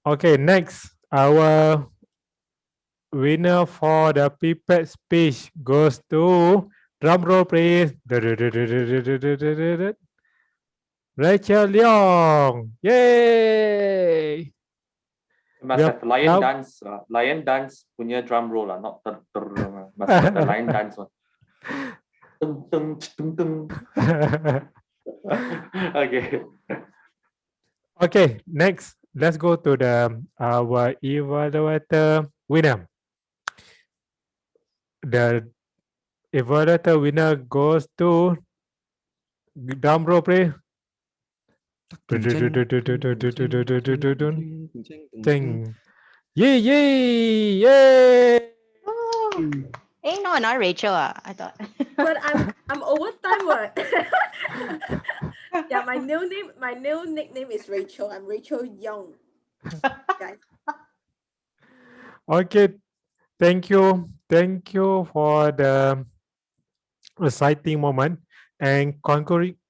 S6: Okay, next, our winner for the pipette speech goes to drum roll, please. Rachel Leong. Yay!
S14: You must have lion dance punya drum roll lah, not must have the lion dance one. Okay.
S6: Okay, next, let's go to our evaluator winner. The evaluator winner goes to drum roll, please. Yay, yay, yay!
S8: No, not Rachel. I thought.
S16: But I'm over time. What? Yeah, my new nickname is Rachel. I'm Rachel Young. Guys.
S6: Okay, thank you for the exciting moment, and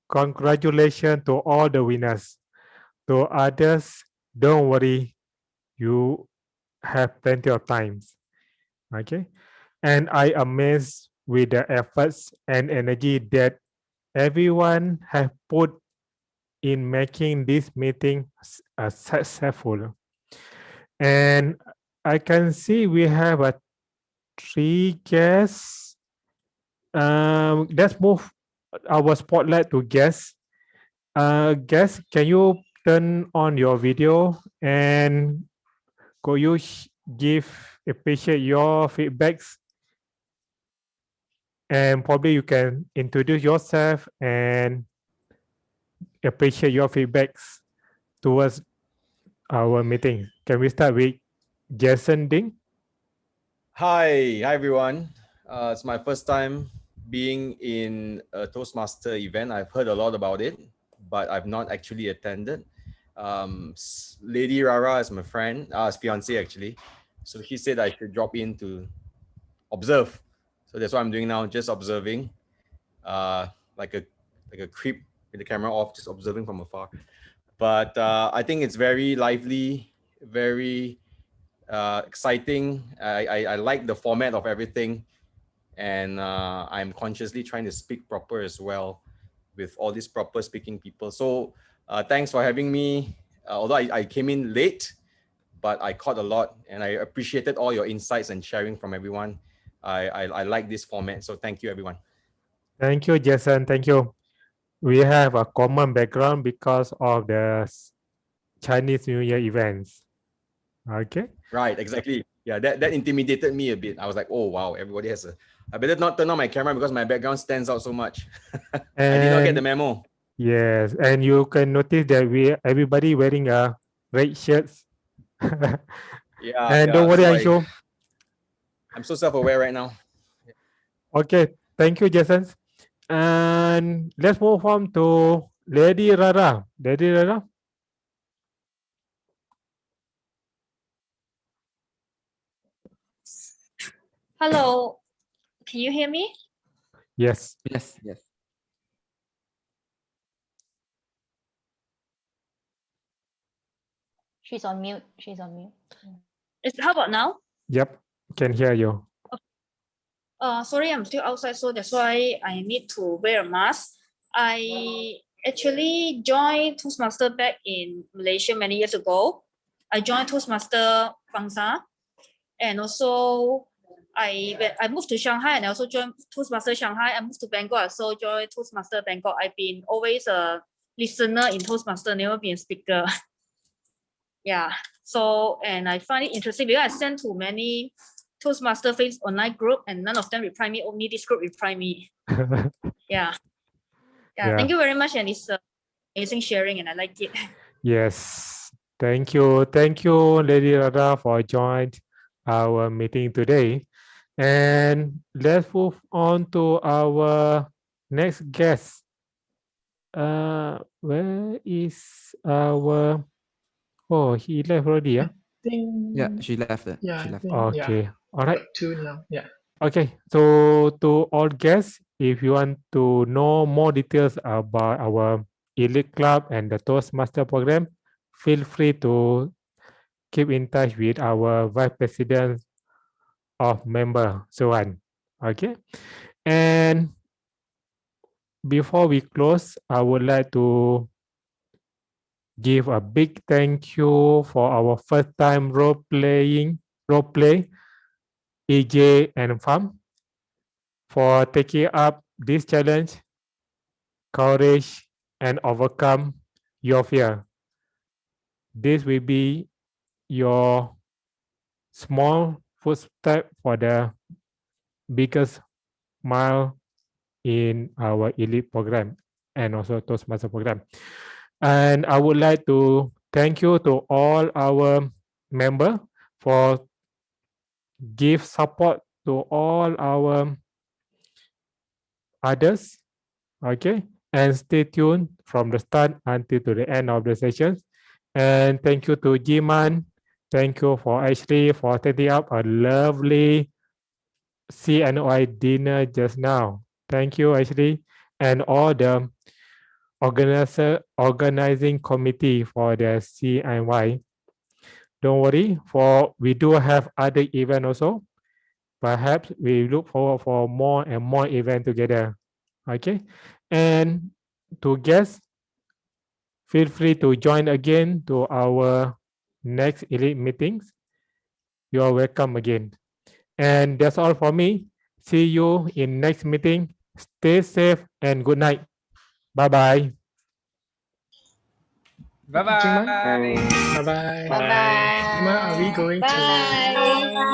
S6: congratulations to all the winners. To others, don't worry, you have plenty of time. Okay, and I amazed with the efforts and energy that everyone have put in making this meeting successful. And I can see we have 3 guests. Let's move our spotlight to guests. Guests, can you turn on your video and could you appreciate your feedbacks, and probably you can introduce yourself and appreciate your feedbacks towards our meeting. Can we start with Jason Ding?
S12: Hi everyone. It's my first time being in a Toastmaster event. I've heard a lot about it, but I've not actually attended. Lady Rara is my friend, his fiance actually. So he said I should drop in to observe. So that's what I'm doing now, just observing, like a creep with the camera off, just observing from afar. But I think it's very lively, very exciting. I like the format of everything, and I'm consciously trying to speak proper as well with all these proper speaking people. So thanks for having me. Although I came in late, but I caught a lot, and I appreciated all your insights and sharing from everyone. I like this format, so thank you everyone.
S6: Thank you, Jason. Thank you. We have a common background because of the Chinese New Year events. Okay.
S12: Right, exactly. Yeah, that intimidated me a bit. I was like, oh wow, everybody has a. I better not turn on my camera because my background stands out so much. I did not get the memo.
S6: Yes, and you can notice that everybody wearing a red shirts.
S12: Yeah,
S6: And don't worry,
S12: so
S6: Anshu.
S12: I'm so self-aware right now.
S6: Okay, thank you, Jason. And let's move on to Lady Rara. Lady Rara.
S17: Hello, can you hear me?
S6: Yes.
S18: Yes. Yes.
S8: She's on mute. She's on mute.
S17: How about now?
S6: Yep, can hear you.
S17: Sorry, I'm still outside, so that's why I need to wear a mask. I actually joined Toastmaster back in Malaysia many years ago. I joined Toastmaster Bangsa, and also I moved to Shanghai and I also joined Toastmaster Shanghai. I moved to Bangkok, I also joined Toastmaster Bangkok. I've been always a listener in Toastmaster, never been a speaker. Yeah, so and I find it interesting because I sent to many Toastmaster Face online group and none of them reply me, only this group reply me. Yeah.
S6: Yeah.
S17: Thank you very much, and it's amazing sharing and I like it.
S6: Yes, thank you. Thank you, Lady Rara, for joining our meeting today. And let's move on to our next guest. Where is our... Oh, he left already, yeah?
S18: Yeah, she left it.
S2: Yeah,
S18: She
S2: I
S18: left.
S2: think,
S6: Okay,
S2: yeah.
S6: all right.
S2: Got two now. Yeah.
S6: Okay, so to all guests, if you want to know more details about our Elite Club and the Toastmaster program, feel free to keep in touch with our Vice President of Member, Suan. Okay, and before we close, I would like to give a big thank you for our first time role play, EJ and Pham, for taking up this challenge, courage, and overcome your fear. This will be your small footstep for the biggest mile in our elite program and also Toastmaster program. And I would like to thank you to all our members for give support to all our others. Okay, and stay tuned from the start until to the end of the sessions. And thank you to Jiman. Thank you for Ashley for setting up a lovely CNOI dinner just now. Thank you, Ashley, and all the organizing committee for the CNY. Don't worry, for we do have other event also. Perhaps we look forward for more and more event together. Okay, and to guests, feel free to join again to our next elite meetings. You are welcome again. And that's all for me. See you in next meeting. Stay safe and good night. Bye-bye.
S13: Bye-bye.
S2: Bye bye.
S8: Bye bye.
S2: Emma, are we going to?
S8: Bye.